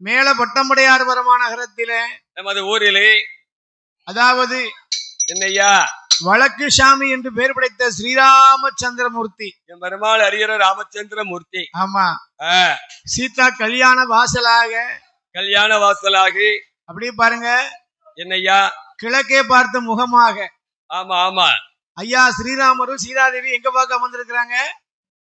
மேல பட்டம்படையார் மாநகரத்திலே நமது ஊரிலே அதாவது என்னையா வழக்கு சாமி என்று பெயர் படைத்த ஸ்ரீராமச்சந்திரமூர்த்தி என் பெருமாள் அரியர ராமச்சந்திரமூர்த்தி. ஆமா, சீதா கல்யாண வாசலாக அப்படியே பாருங்க என்னையா கிழக்கே பார்த்த முகமாக. ஆமா ஆமா ஐயா ஸ்ரீராமரும் சீதாதேவி எங்க பார்க்க அமர்ந்திருக்கிறாங்க?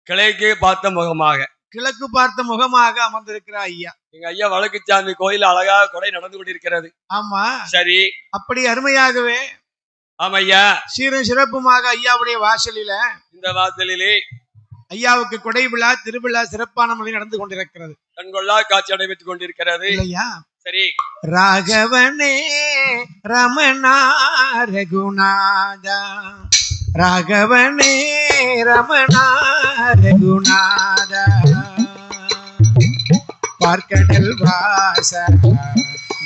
கிழக்கே பார்த்த முகமாக, கிழக்கு பார்த்த முகமாக அமர்ந்திருக்கிறார் ஐயா. எங்க ஐயா வழக்குச்சாமி கோயில் அழகாக கொடை நடந்து கொண்டிருக்கிறது. ஆமா, சரி, அப்படி அருமையாகவே ஆமையா சீரும் சிறப்புமாக ஐயாவுடைய வாசலில இந்த வாசலிலே ஐயாவுக்கு கொடை விழா திருவிழா சிறப்பான முறையில் நடந்து கொண்டிருக்கிறது. கண்கொள்ளா காட்சி நடைபெற்றுக் கொண்டிருக்கிறது இல்லையா? சரி, ராகவனே ரமணா ரகுநாதா, ராகவனே ரமணா ரகுநாதா, பார்க்கடல் வாசா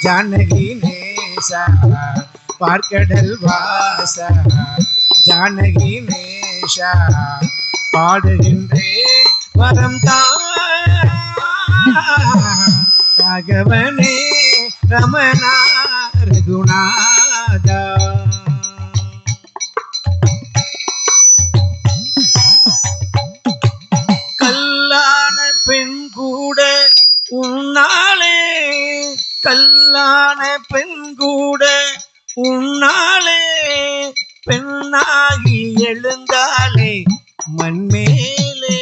ஜானகி நேசா, பார்க்கடல் வாசா ஜானகி நேசா, பாடுகின்றேன் வரம் தான் ராகவனே ரமணா ரகுநாதா. கல்லான பெண் கூட உன்னாலே, கல்லான பெண் கூட உன்னாலே, பெண்ணாகி எழுந்தாலே மண்மேலே,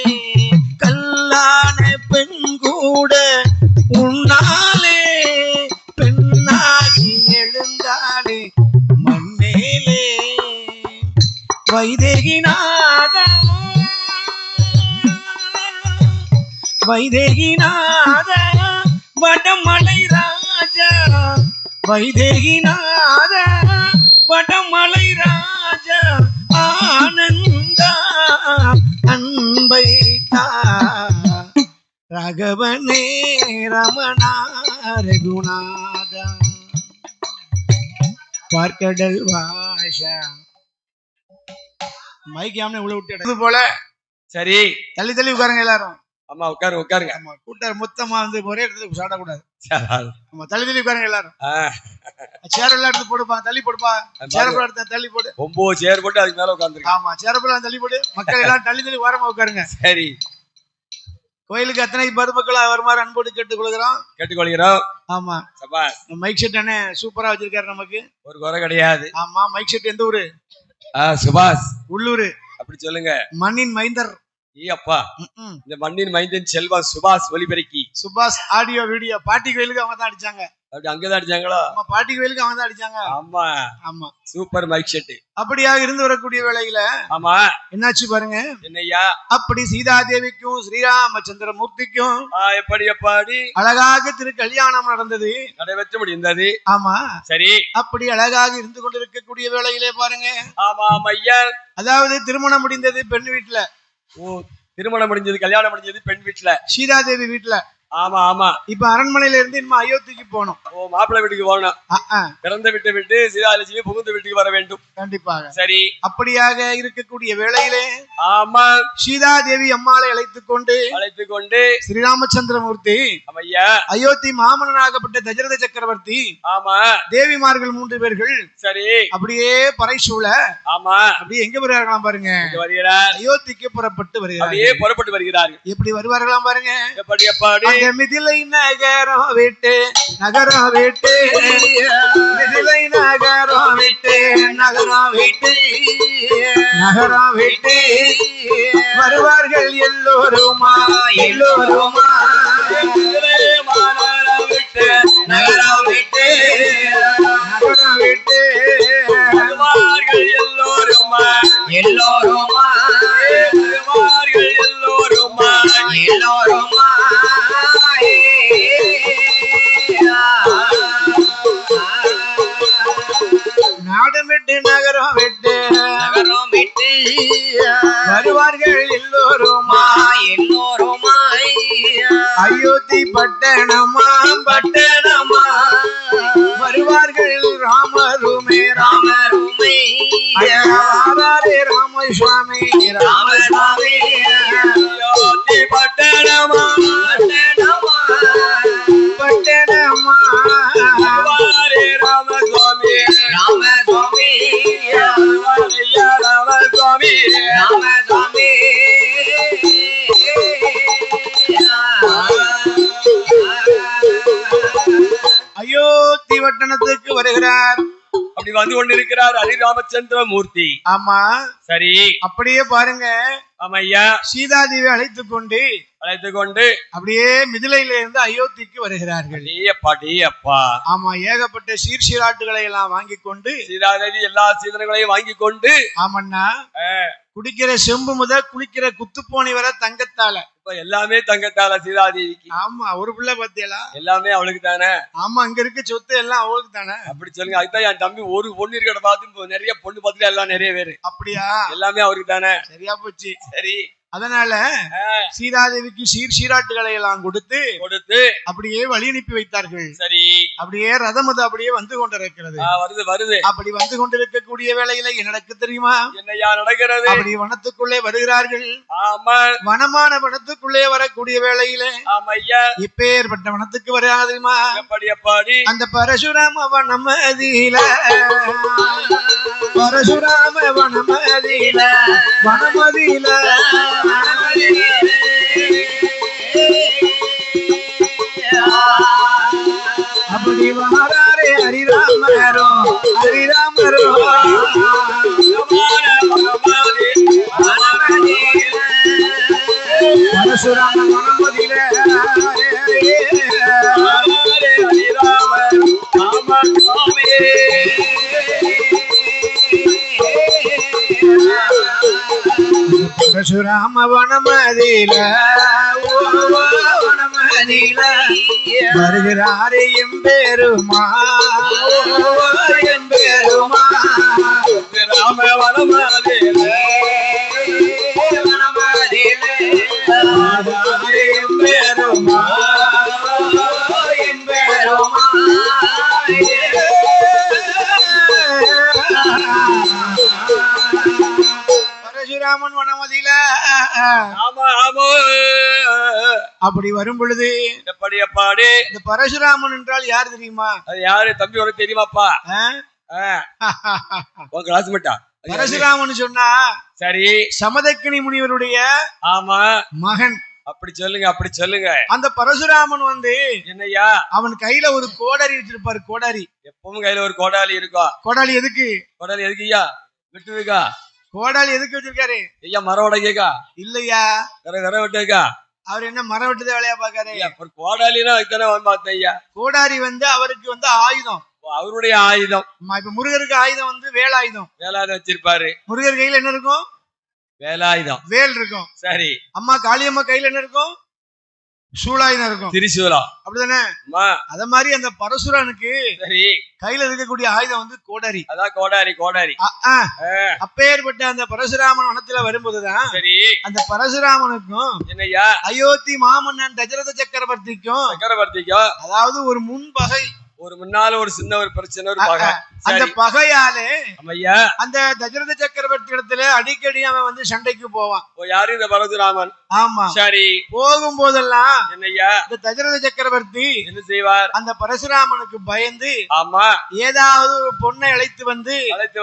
கல்லான பெண் கூட உன்னாலே, பெண்ணாகி எழுந்தாலே மண்மேலே, வைதேகிநாத வைதேகிநாத வடமலை ராஜா, வைதேகிநாத வடமலை ராஜா, ஆனந்த அன்பை ராகவனே ரமணா ரகுநாதா, பார்க்கடல் வாஷா. மைக்காம உள்ள விட்டு போல. சரி, தள்ளி தள்ளி உட்காருங்க எல்லாரும். ஆமா, உட்காருங்க. ஆமா, கூட்ட மொத்தமா ஒரே இடத்துல சாடக்கூடாது. ஆமா, தள்ளி தள்ளி உட்காருங்க எல்லாரும். சேர் எல்லாம் எடுத்து போடுப்பா, தள்ளி போடுப்பா. சேரப்பட எடுத்து தள்ளி போடு. 9 சேர் போட்டு அதுக்கு மேல உட்கார்ந்து. ஆமா, சேரப்பட தள்ளி போடு. மக்கள் எல்லாம் தள்ளி தள்ளி ஓரமா உட்காருங்க. சரி, கோயிலுக்கு அத்தனை பொதுமக்களா வருமாறு அன்போடு கேட்டுக்கொள்கிறோம். ஆமா, மைக் செட் அண்ணே சூப்பரா வச்சிருக்காரு. நமக்கு ஒரு குறை கிடையாது. ஆமா, மைக் செட் எந்த ஊரு? சுபாஷ் உள்ளூர். அப்படி சொல்லுங்க. மண்ணின் மைந்தர். அப்பா, இந்த மண்ணின் மைந்தன் செல்வம் சுபாஷ் ஒலிபெருக்கி. சுபாஷ் ஆடியோ வீடியோ. பாட்டி கோயிலுக்கு அவங்க தான் அடிச்சாங்க. அப்படி அங்கதான் அடிச்சாங்களா? பாட்டி கோயிலுக்கு அவங்க தான் அடிச்சாங்க. ஆமா ஆமா, சூப்பர் மைக் செட். அப்படியாக இருந்து வரக்கூடிய வேளையில ஆமா என்னாச்சு பாருங்க. என்னையா? அப்படி சீதாதேவிக்கும் ஸ்ரீராமச்சந்திரமூர்த்திக்கும் எப்படி அழகாக திரு கல்யாணம் நடந்தது, நடைபெற்று முடிந்தது. ஆமா, சரி. அப்படி அழகாக இருந்து கொண்டிருக்கக்கூடிய வேளையிலே பாருங்க. ஆமா ஐயா, அதாவது திருமணம் முடிந்தது பெண் வீட்டுல. திருமணம் முடிஞ்சது, கல்யாணம் முடிஞ்சது பெண் வீட்டுல, சீதாதேவி வீட்டுல. ஆமா ஆமா. இப்ப அரண்மனையில இருந்து இன்னும் அயோத்திக்கு போகணும். மாப்பிள்ளை வீட்டுக்கு போகணும். பிறந்த வீட்டை விட்டு சீதாலட்சுமி புகுந்த வீட்டுக்கு வர வேண்டும். கண்டிப்பாக. சரி, அப்படியாக இருக்கக்கூடிய வேளையிலே ஆமா சீதாதேவி அம்மாளை அழைத்துக் கொண்டு ஸ்ரீராமச்சந்திரமூர்த்தி ஐயா அயோத்தி மாமன்னனாகப்பட்ட தசரத சக்கரவர்த்தி ஆமா தேவிமார்கள் 3 பேர்கள் சரி அப்படியே பறைசூழ ஆமா அப்படியே எங்க வருகிறார்களாம் பாருங்க. அயோத்திக்கு புறப்பட்டு வருகிறார்கள். எப்படி வருவார்களாம் பாருங்க. எப்படி மிதிலை நகரம் விட்டு மிதிலை நகரம் விட்டு வருவார்கள் எல்லோருமா நகரம் விட்டு வருவார்கள் எல்லோருமா நாடு விட்டு நகரம் விட்டு வருவார்கள் எல்லோருமாய் அயோத்தி பட்டணமா வருவார்கள் ராமருமே ராமசுவாமி அயோத்தி பட்டணமா வனத்துக்கு வருகிறார். அப்படி வந்து கொண்டிருக்கிறார் ஹரி ராமச்சந்திர மூர்த்தி. ஆமா சரி, அப்படியே பாருங்க. ஆமா ஐயா, சீதாதேவி அழைத்துக் கொண்டு அப்படியே மிதிலையில இருந்து அயோத்திக்கு வருகிறார்கள். அப்பா, ஆமா, ஏகப்பட்ட சீர்சீராட்டுகளை எல்லாம் வாங்கி கொண்டு சீதாதேவி எல்லா சீதனங்களையும் வாங்கி கொண்டு, ஆமண்ணா, குடிக்கிற செம்பு முதல் குளிக்கிற குத்துப்போனி வர தங்கத்தால, இப்ப எல்லாமே தங்கத்தால சீதாதேவிக்கு. ஆமா, ஒரு பிள்ளை பத்தியலா எல்லாமே அவளுக்கு தானே. ஆமா, இங்க இருக்க சொத்து எல்லாம் அவளுக்கு தானே. அப்படி சொல்லுங்க. அதுதான் என் தம்பி ஒரு பொண்ணு இருக்கிற பார்த்து நிறைய பொண்ணு பார்த்துட்டு எல்லாம் நிறைய பேரு. அப்படியா? எல்லாமே அவருக்கு தானே. சரியா போச்சு. சரி, அதனால சீதாதேவிக்கு சீர்சீராட்டுகளை எல்லாம் கொடுத்து அப்படியே வழி அனுப்பி வைத்தார்கள். சரி, அப்படியே ரதம் அப்படியே வந்து கொண்டிருக்கிறது. வருது. அப்படி வந்து கொண்டிருக்கக்கூடிய வேளையில என்ன நடக்கு தெரியுமா? என்னையா நடக்கிறது? அப்படி வனத்துக்குள்ளே வருகிறார்கள். ஆமா, வனமான வனத்துக்குள்ளே வரக்கூடிய வேளையில இப்பேற்பட்ட வனத்துக்கு வராது தெரியுமா? அந்த பரசுராம வனமதியில, பரசுராம வனமதியில, வனமதியில அப்படி வாராரே ஹரிராமரோ, ஹரிராமரோ, பரசுராம வனமதியில பரசுராம வனமதியில வனமதியில வருகிறாரே எம்பெருமா, எம்பெருமா, ராம வனமதியில வனமதியில எம்பெருமா, எம்பெருமா, பரசுராமன் வனமதியில. அப்படி வரும் பொழுது இந்த பரசுராமன் என்றால் யார் தெரியுமா? அது யாரு தம்பி? உனக்கு தெரியுமாப்பா? கிளாஸ்மேட்டா? பரசுராமன் சொன்னா சரி, சமதக்கினி முனிவருடைய ஆமா மகன். அப்படி சொல்லுங்க, அப்படி சொல்லுங்க. அந்த பரசுராமன் வந்து என்னையா, அவன் கையில ஒரு கோடாரி வச்சிருப்பாரு. கோடாரி எப்பவும் கையில ஒரு கோடாலி இருக்கும். கோடாலி எதுக்கு? கோடாலி எதுக்கு ஐயா? வெட்டுதுக்கா? கோடாலி எதுக்கு வச்சிருக்காரு ஐயா? மரம் உடைக்கா? இல்லையா, கரை வெட்டுக்கா? அவர் என்ன மரம் வெட்டுத வேலையா பாக்காரு? கோடாலினா இத்தனை பார்த்தேன் ஐயா. கோடாரி வந்து அவருக்கு வந்து ஆயுதம், அவருடைய ஆயுதம். இப்ப முருகருக்கு ஆயுதம் வந்து வேலாயுதம். வேலாயுதம் வச்சிருப்பாரு. முருகர் கையில என்ன இருக்கும்? வேலாயுதம், வேல் இருக்கும். சரி. அம்மா காளியம்மா கையில என்ன இருக்கும்? சூலாயுதம் இருக்கும், திரிசூலம். அப்படிதானே? அத மாதிரி அந்த பரசுரானுக்கு சரி கையில இருக்கக்கூடிய ஆயுதம் வந்து கோடாரி. அதான் கோடாரி. கோடாரி அப்பேற்பட்ட அந்த பரசுராமன் வனத்துல வரும்போதுதான் சரி அந்த பரசுராமனுக்கும் என்னையா அயோத்தி மாமன்னன் தசரத சக்கரவர்த்திக்கும் அதாவது ஒரு முன்பகை, ஒரு முன்னால ஒரு சின்ன ஒரு பிரச்சனை, ஒரு பகை. அந்த பகையாலே அந்த தசரத சக்கரவர்த்தி இடத்துல அடிக்கடி அவன் வந்து சண்டைக்கு போவான். யாரு? இந்த பரசுராமன். ஆமா, சரி. போகும் போதெல்லாம் என்னையா இந்த தசரத சக்கரவர்த்தி என்ன செய்வார்? அந்த பரசுராமனுக்கு பயந்து ஆமா ஏதாவது ஒரு பொண்ணை அழைத்து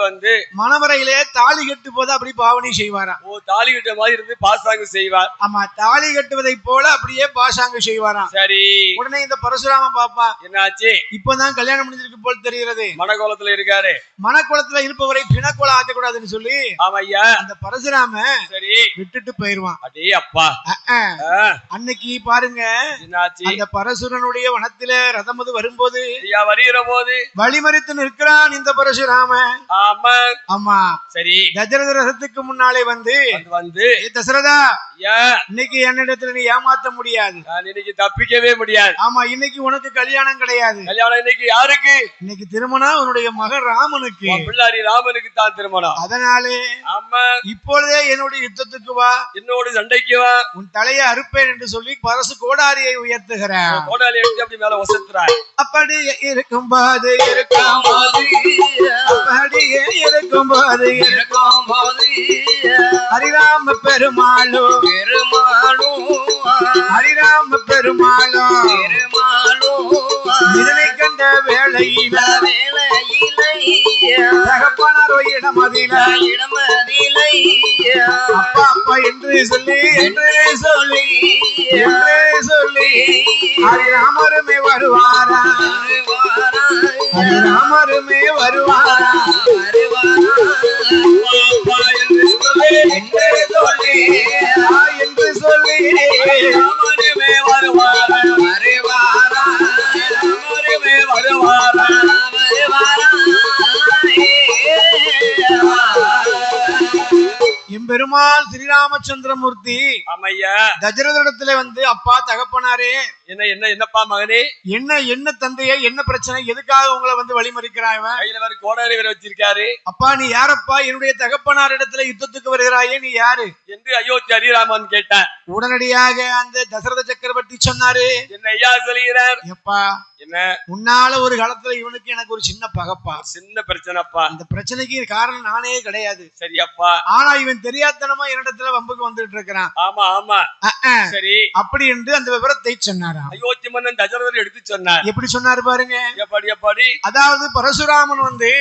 வந்து மணவரையிலே தாலி கட்டு போது அப்படி பாவனை செய்வாராம். ஓ, தாலி கட்ட மாதிரி இருந்து பாசாங்கு செய்வார். ஆமா, தாலி கட்டுவதை போல அப்படியே பாசாங்கு செய்வாராம். சரி, உடனே இந்த பரசுராமன் பாப்பா, என்னாச்சு? இப்பதான் கல்யாணம் முடிஞ்சிருக்கு போல் தெரிகிறது. மனக்கோலத்துல இருக்காரு. மனக்குளத்துல இருப்பவரை பிணக்கோலம் ஆக்கக்கூடாதுன்னு சொல்லி ஆமையா அந்த பரசுராம சரி விட்டுட்டு போயிருவான். அடே அப்பா, அன்னைக்கு பாருங்க அந்த பரசுரனுடைய வனத்தில ரதமது வரும்போது வருகிற போது வழிமறித்து நிற்கிறான் இந்த பரசுராம. ஆமா ஆமா, சரி. தசரத ரதத்துக்கு முன்னாலே வந்து தசரதா, இன்னைக்கு என்னிடத்துல நீ ஏமாத்த முடியாது, இன்னைக்கு தப்பிக்கவே முடியாது. ஆமா, இன்னைக்கு உனக்கு கல்யாணம் கிடையாது. கல்யாணம் இன்னைக்கு யாருக்கு? இன்னைக்கு திருமணம் உன்னுடைய மகன் ராமனுக்கு, பிள்ளாரி ராமனுக்கு தான் திருமணம். அதனாலே ஆமா இப்பொழுதே என்னுடைய யுத்தத்துக்கு வா, என்னோட சண்டைக்கு வா, உன் தலையை அறுப்பேன் என்று சொல்லி பரசு கோடாரியை உயர்த்துகிறார். கோடாரியை எடுத்து அப்படி மேல வசத்துறார். அப்படி இருக்கும்போது அப்படியே இருக்கும்போது ஹரிராம பெருமாளும் ஹரிராம பெருமாளும் இதனை கண்ட வேளையில தகப்பனாரோ இடமதிலை அப்பா அப்பா என்று சொல்லி ஹரிராமருமே வருவாரா ராமருமே வருவாரா என்று சொல்லி ராமருமே வருவாரா எம்பெருமாள் ஸ்ரீராமச்சந்திரமூர்த்தி ஆமையா தசரதனிடத்துல வந்து அப்பா தகப்பனாரே என்னப்பா மகனே என்ன தந்தையே என்ன பிரச்சனை எதுக்காக உங்களை வந்து வழிமறிக்கிறாய் கையில வேற கோடாரி வேற வச்சிருக்காரு அப்பா நீ யாரப்பா என்னுடைய தகப்பனார் இடத்துல யுத்தத்துக்கு வருகிறாயே நீ யாரு என்று அயோத்தி ஹரிராமன் கேட்டான் உடனடியாக அந்த தசரத சக்கரவர்த்தி சொன்னாரு என்ன ஐயா சொல்கிறார் எப்பா என்ன முன்னால ஒரு காலத்துல இவனுக்கு எனக்கு ஒரு சின்ன பகப்பா சின்ன பிரச்சனைப்பா அந்த பிரச்சனைக்கு காரணம் நானே கிடையாது சரியப்பா ஆனா இவன் தெரியாதனமா என்னிடத்துல வம்புக்கு வந்துட்டு இருக்கிறான் ஆமா ஆமா சரி அப்படி என்று அந்த விவரத்தை சொன்னாரா அயோத்தி மன்னன் தசரதர் எடுத்து சொன்னார் எப்படி சொன்னாரு பாருங்க எப்படி அதாவது பரசுராமன் வந்து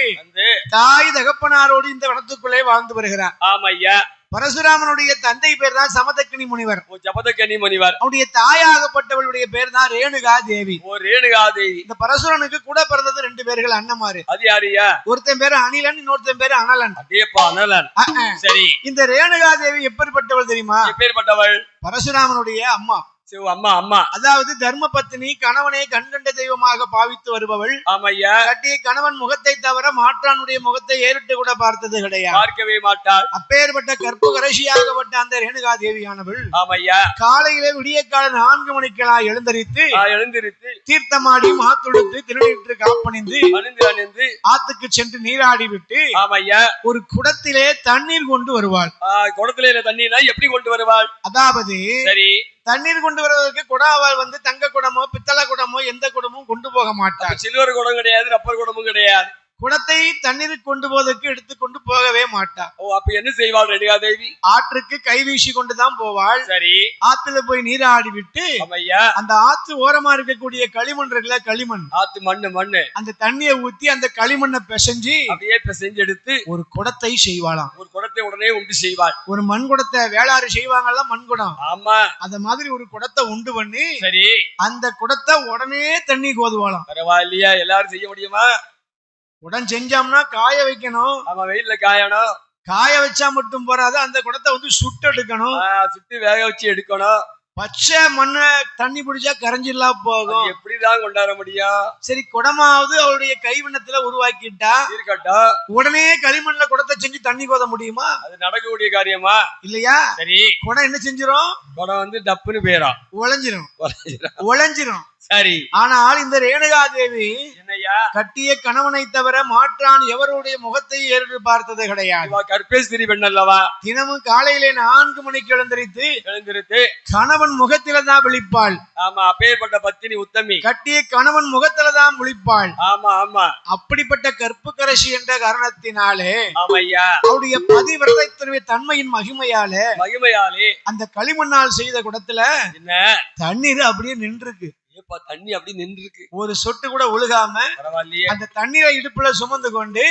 தாய் தகப்பனாரோடு இந்த வனத்துக்குள்ளே வாழ்ந்து வருகிறார் ஆமா ஐயா பரசுராமனுடைய தந்தை பேர் தான் சமதக்கினி முனிவர் சமதக்கினி முனிவர் அவருடைய தாயாகப்பட்டவளுடைய பேர் தான் ரேணுகா தேவி ரேணுகா தேவி இந்த பரசுரனுக்கு கூட பிறந்தது 2 பேர்கள் அண்ணமாரு அது யாரியா ஒருத்தன் பேரு அனிலன் இன்னொருத்தன் பேரு அனலன் அதேப்பா அனலன் சரி இந்த ரேணுகா தேவி எப்பேற்பட்டவள் தெரியுமா எப்பேற்பட்டவள் பரசுராமனுடைய அம்மா அம்மா அதாவது தர்ம பத்தினி கணவனை கண்கண்ட தெய்வமாக பாவித்து வருபவள் ஆமையா கட்டிய கணவன் முகத்தை தவிர மாற்றானுடைய முகத்தை ஏறிட்டு கூட பார்த்தது கிடையாது பார்க்கவே மாட்டாள் அப்பேற்பட்ட கற்பு கரசியாகப்பட்ட அந்த ரேணுகா தேவியானவள் ஆமையா காலையிலே விடிய கால 4 மணிக்கெல்லாம் எழுந்திருத்து தீர்த்தமாடி மாத்துடுத்து திருநீற்று காப்பணிந்து ஆத்துக்கு சென்று நீராடி விட்டு ஆமையா ஒரு குடத்திலே தண்ணீர் கொண்டு வருவாள் குடத்திலே தண்ணீர் எப்படி கொண்டு வருவாள் அதாவது சரி தண்ணீர் கொண்டு வருவதற்கு குடாவால் வந்து தங்க குடமோ பித்தளை குடமோ எந்த குடமும் கொண்டு போக மாட்டார் சில்வர் குடம் கிடையாது ரப்பர் குடமும் கிடையாது குடத்தை தண்ணீருக்கு கொண்டு போவதற்கு எடுத்துக்கொண்டு போகவே மாட்டார் அப்ப என்ன செய்வாள் ரேணுகா தேவி ஆற்றுக்கு கை வீசி கொண்டுதான் போவாள் சரி ஆத்துல போய் நீராடி விட்டு அந்த ஆத்து ஓரமா இருக்கக்கூடிய களிமண் இருக்குல்ல களிமண் ஆத்து மண்ணு அந்த தண்ணியை ஊத்தி அந்த களிமண்ணை பிசைஞ்சு அப்படியே பிசைஞ்சு எடுத்து ஒரு குடத்தை செய்வாளாம் ஒரு குடத்தை உடனே உண்டு செய்வாள் ஒரு மண் குடத்தை வேளாறு செய்வாங்கல்ல மண் குடம் ஆமா அந்த மாதிரி ஒரு குடத்தை உண்டு பண்ணி சரி அந்த குடத்தை உடனே தண்ணி கோதுவாளாம் பரவாயில்லையா எல்லாரும் செய்ய முடியுமா உடன் செஞ்சோம்னா காய வைக்கணும் ஆமா வெயில்ல காயணும் காய வச்சா மட்டும் போறாது அந்த குடத்தை வந்து சுட்டு எடுக்கணும் சுட்டு வேக வச்சு எடுக்கணும் பச்சை மண்ணை தண்ணி பிடிச்சா கரைஞ்சிடலாம் போகும் எப்படிதான் கொண்டாட முடியும் சரி குடமாவது அவருடைய கைவண்ணத்துல உருவாக்கிட்டா இருக்கட்டும் உடனே களிமண்ல குடத்தை செஞ்சு தண்ணி கோத முடியுமா அது நடக்கக்கூடிய காரியமா இல்லையா சரி குடம் என்ன செஞ்சிரும் குடம் வந்து டப்புன்னு போயிடும் உழைஞ்சிரும் சரி ஆனால் இந்த ரேணுகா தேவி என்னையா கட்டிய கணவனை தவிர மாற்றான் எவருடைய முகத்தை ஏறிட்டு பார்த்தது கிடையாது கற்பேஸ்திரி பெண் அல்லவா தினமும் காலையிலே 4 மணிக்கு எழுந்திருத்து கணவன் முகத்தில தான் விழிப்பாள் ஆமா அப்பேற்பட்ட பத்தினி உத்தமி கட்டிய கணவன் முகத்தில தான் விழிப்பாள் ஆமா ஆமா அப்படிப்பட்ட கற்பு கரசி என்ற காரணத்தினாலே ஆமையா அவருடைய பதிவிரதத்தினுடைய தன்மையின் மகிமையாலே அந்த களிமண்ணால் செய்த குடத்துல என்ன தண்ணீர் அப்படியே நின்றுருக்கு தண்ணி அப்படி நின்றுருக்கு ஒரு சொட்டு கூட ஒழுகாம அந்த தண்ணீரை இடுப்புல சுமந்து கொண்டு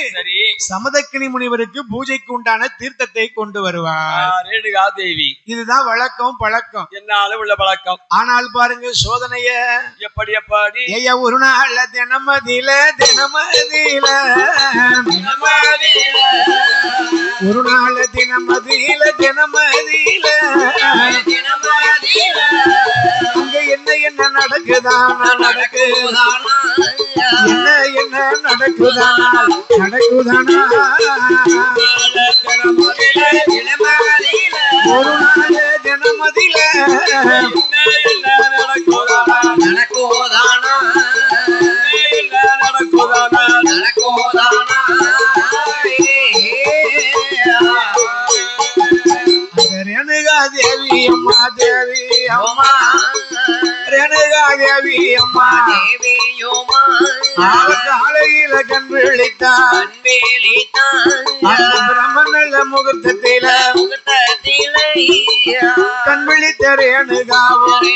சமதக்கினி முனிவருக்கு பூஜைக்கு உண்டான தீர்த்தத்தை கொண்டு வருவார் ரேணுகா தேவி இதுதான் வழக்கம் பழக்கம் என்னால உள்ள பழக்கம் ஆனால் பாருங்க சோதனைய எப்படி ஒரு நாள் தினமதியில ஒரு நாள் தினமதியில அங்க என்ன நடக்குதானா என்ன நடக்குதானா ஒரு நாள் தினமதியில ரேணுகா தேவி அம்மா ரேணுகா தேவி அம்மா காலையில கண் விழித்தான் பிரம்மநல்ல முகூர்த்தத்தில கண் விழித்த ரேணுகாவும்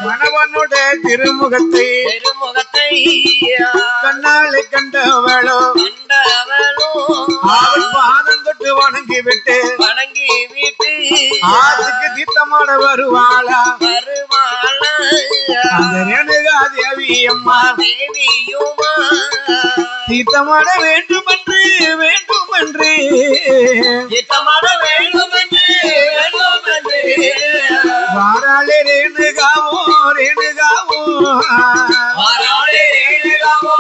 கணவனோட திருமுகத்தை கண்ணாலே கண்டவளோ அவள் பாதம் தொட்டு வணங்கி விட்டு அதுக்கு தீர்த்தமாட வருவாளா அந்த ரேணுகா தேவி அம்மா தேவியுமா தீர்த்தமாட வேண்டும் என்று தீர்த்தமாட வேண்டும் என்று வாராளே ரேணுகாவோ வாராளே ரேணுகாவோ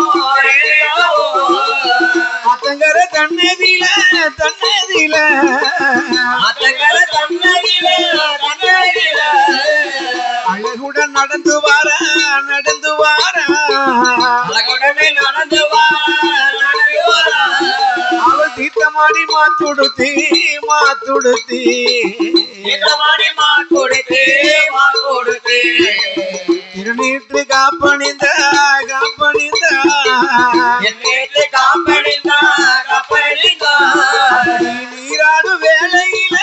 அத்தங்கர தன்னதில அத்தங்கர தன்னதில அழகுடன் நடந்து வார அழகுடனே நடந்து வார அவள் தீர்த்தமாடி மாத்துடுத்தி தீர்த்தமாடி மாட்டுடுத்தி திருநீற்று காப்பணிந்த என்னேற்று காப்பணிந்த நீராடு வேளையில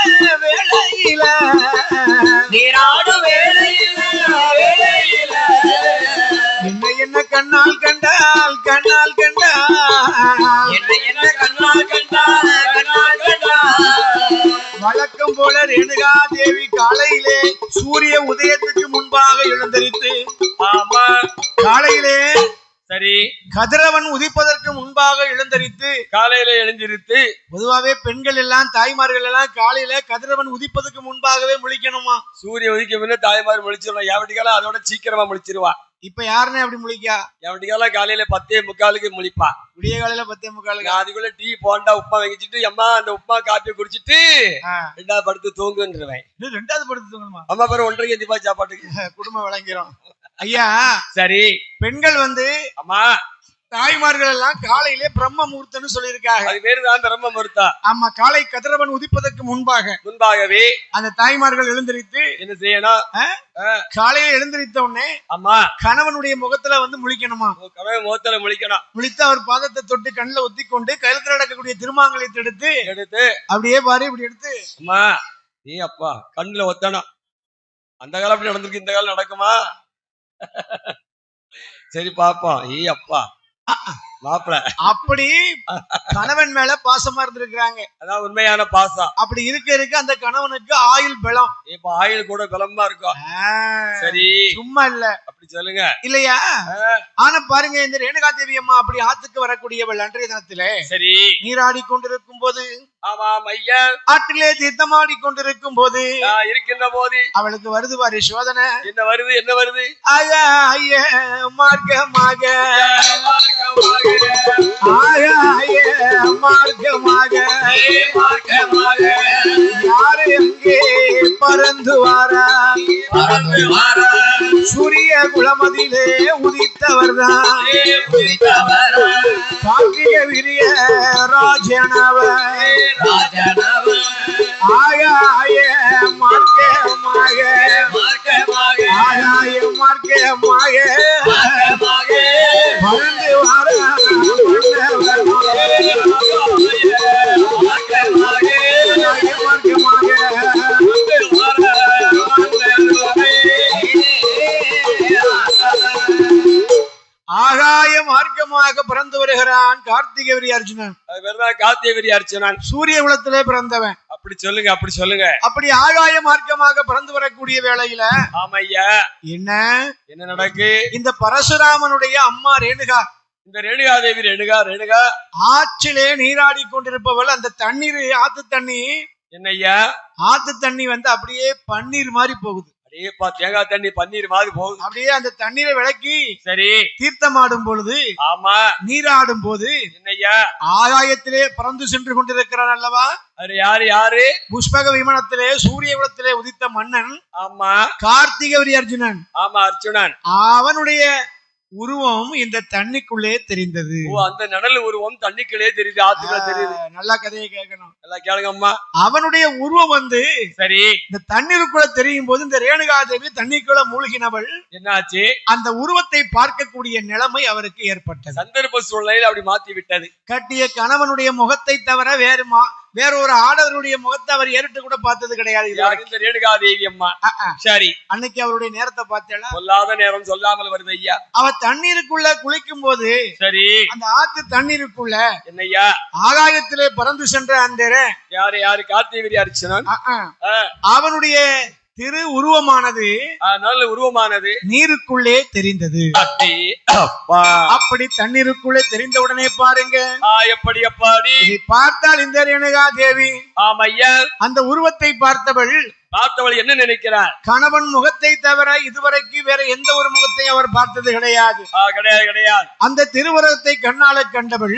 நீராடு வேளையில என்ன கண்ணால் கண்டால் என்ன கண்ணால் கண்டால் வழக்கம் போல ரேணுகா தேவி காலையிலே சூரிய உதயத்துக்கு முன்பாக எழுந்தரித்து ஆமா காலையிலே சரி கதிரவன் உதிப்பதற்கு முன்பாக எழுந்தரித்து காலையில எழுந்திருத்து பொதுவாவே பெண்கள் எல்லாம் தாய்மார்கள் எல்லாம் காலையில கதிரவன் உதிப்பதற்கு முன்பாகவே முழிக்கணுமா. சூரிய உதிக்க முன்ன தாய்மார் முழிச்சிருவா. எவட்டிக்கால அதோட சீக்கிரமா முழிச்சிருவா. இப்ப யாருன்னு அப்படி முழிக்கா? எவட்டிக்கால காலையில 10:45 முழிப்பா. விடிய காலையில 10:45 அதுக்குள்ள டீ போண்டா உப்புமா வச்சுட்டு அம்மா அந்த உப்புமா காப்பி குடிச்சிட்டு ரெண்டாவது படுத்து தூங்குன்றுவேன். ரெண்டாவது படுத்து தூங்கணுமா? அம்மா பேர் 1:30 எந்திப்பா சாப்பாட்டுக்கு குடும்பம் விளங்கிறோம் ஐயா. சரி பெண்கள் அம்மா தாய்மார்கள் எல்லாம் காலையிலே பிரம்ம முகூர்த்தம்னு சொல்லியிருக்காங்க. அது பேரு தான் பிரம்ம முகூர்த்தம். ஆமா, காலை கதிரவன் உதிப்பதற்கு முன்பாகவே அந்த தாய்மார்கள் எழுந்திரித்து என்ன செய்யணும்? காலையில எழுந்திரித்த உடனே அம்மா கணவனுடைய முகத்துல முழிக்கணுமா. கணவன் முகத்துல முழிக்கணும். முழித்து அவர் பாதத்தை தொட்டு கண்ணில் ஒத்தி கொண்டு கையத்துல நடக்கக்கூடிய திருமாங்கலத்தை எடுத்து அப்படியே பாரு இப்படி எடுத்து அம்மா நீ அப்பா கண்ணுல ஒத்தணும். அந்த காலம் அப்படி நடந்திருக்கு, இந்த காலம் நடக்குமா? சரி பாப்போம். அப்பா மாப்பிள அப்படி கணவன் மேல பாசமா இருந்திருக்காங்க. அதான் உண்மையான பாசம். அப்படி இருக்க அந்த கணவனுக்கு ஆயுள் பலம். இப்ப ஆயுள் கூட பலமா இருக்கும். சரி சும்மா இல்ல அப்படி சொல்லுங்க இல்லையா? ஆனா பாருங்க, இந்த ரேணுகா தேவி அம்மா அப்படி ஆத்துக்கு வரக்கூடியவள் அன்றைய தினத்திலே சரி நீராடி கொண்டிருக்கும் போது, ஆமாம் ஐயா, ஆற்றிலே தீர்த்தமாடி கொண்டிருக்கும் போது இருக்கின்ற போது அவளுக்கு வருது பாரு சோதனை. என்ன வருது? மார்க்கமாக யாரு அங்கே பறந்து வாரா சூரிய குளமதிலே உதித்தவர்தான் கார்த்திக விரிய ராஜனவ ஆகாய மார்க்கமாக பறந்து வாரா ஆகாய மார்க்கமாக பிறந்து வருகிறான் கார்த்திகேயரி அர்ஜுனன். கார்த்திகேயரி அர்ஜுனன் சூரிய குலத்திலே பிறந்தவன். அப்படி சொல்லுங்க. அப்படி ஆகாய மார்க்கமாக பிறந்து வரக்கூடிய வேளையில ஆமையா என்ன நடக்கு? இந்த பரசுராமனுடைய அம்மா ரேணுகா, இந்த ரேணுகா தேவி ரேணுகா ஆற்றிலே நீராடி கொண்டிருப்பவள். அந்த தண்ணீர் ஆத்து தண்ணி என்னையா? ஆத்து தண்ணி அப்படியே பன்னீர் மாதிரி போகுது. தேங்காய் தண்ணி பன்னீர் மாதிரி போகுது. அப்படியே அந்த தண்ணீரை விளக்கி சரி தீர்த்தமாடும் பொழுது, ஆமா நீராடும் போது என்னையா ஆகாயத்திலே பறந்து சென்று கொண்டிருக்கிறான் அல்லவா? அது யாரு? புஷ்பக விமானத்திலே சூரிய குலத்திலே உதித்த மன்னன். ஆமா கார்த்திகேயரி அர்ஜுனன். ஆமா அர்ஜுனன். அவனுடைய உருவம் இந்த தண்ணிக்குள்ளே தெரிந்தது. அந்த நனல் உருவம் தண்ணிக்குள்ளே தெரியுது, ஆத்துக்குள்ள தெரியுது. நல்லா கதையை கேட்கணும், நல்லா கேளுங்க அம்மா. அவனுடைய உருவம் சரி இந்த தண்ணீருக்குள்ள தெரியும் போது இந்த ரேணுகா தேவி தண்ணிக்குள்ள மூழ்கினவள். என்னாச்சு? அந்த உருவத்தை பார்க்கக்கூடிய நிலைமை அவருக்கு ஏற்பட்டது. சந்தர்ப்ப சூழ்நிலையில் அப்படி மாத்தி விட்டது. கட்டிய கணவனுடைய முகத்தை தவிர வேற ஒரு ஆடவருடைய முகத்தை அவர் ஏறிட்டு கூட பார்த்தது கிடையாது. இந்த ரேணுகா தேவி அம்மா. சரி, அன்னைக்கு அவருடைய நேரத்தை பார்த்தேன். சொல்லாத நேரம் சொல்லாமல் வருது ஐயா. அவ தண்ணீருக்குள்ள குளிக்கும் போது சரி அந்த ஆத்து தண்ணீருக்குள்ள என்னையா ஆகாயத்திலே பறந்து சென்ற அந்த யாரு? கார்த்திகேயரி அர்ஜுனன். அவனுடைய திரு உருவமானது நல்ல உருவமானது நீருக்குள்ளே தெரிந்தது. அப்படி தண்ணீருக்குள்ளே தெரிந்தவுடனே பாருங்க எப்படி அப்பாடி இதை பார்த்தால் இந்த ரேணுகா தேவி ஆமையா அந்த உருவத்தை பார்த்தவள் என்ன நினைக்கிறார்? கணவன் முகத்தை தவிர இதுவரைக்கும் வேற எந்த ஒரு முகத்தை அவர் பார்த்தது கிடையாது. கிடையாது. அந்த திருவுருவத்தை கண்ணால கண்டவள்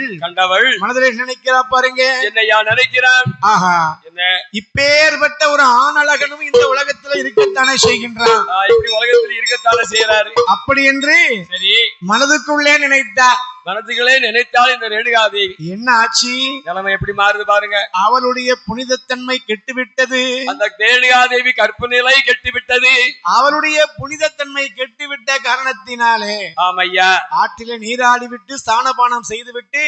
மனதில் நினைக்கிறா பாருங்க என்னையா நினைக்கிறான்? ஆஹா என்ன இப்பேற்பட்ட ஒரு ஆணழகனும் இந்த உலகத்துல இருக்கத்தானே செய்கின்றான். இப்படி உலகத்தில் இருக்கத்தானே செய்யறாரு. அப்படி என்று சரி மனதுக்குள்ளே நினைத்தா. மனதுகளே நினைத்தால் இந்த ரேணுகாதேவி என்ன ஆச்சு? நிலைமை எப்படி மாறுது பாருங்க. அவளுடைய புனிதத்தன்மை கெட்டுவிட்டது. அந்த ரேணுகாதேவி கற்பு நிலை கெட்டுவிட்டது. அவளுடைய புனிதத்தன்மை கெட்டுவிட்ட காரணத்தினாலே ஆமையா ஆற்றில நீராடி விட்டு ஸ்தானபானம் செய்துவிட்டு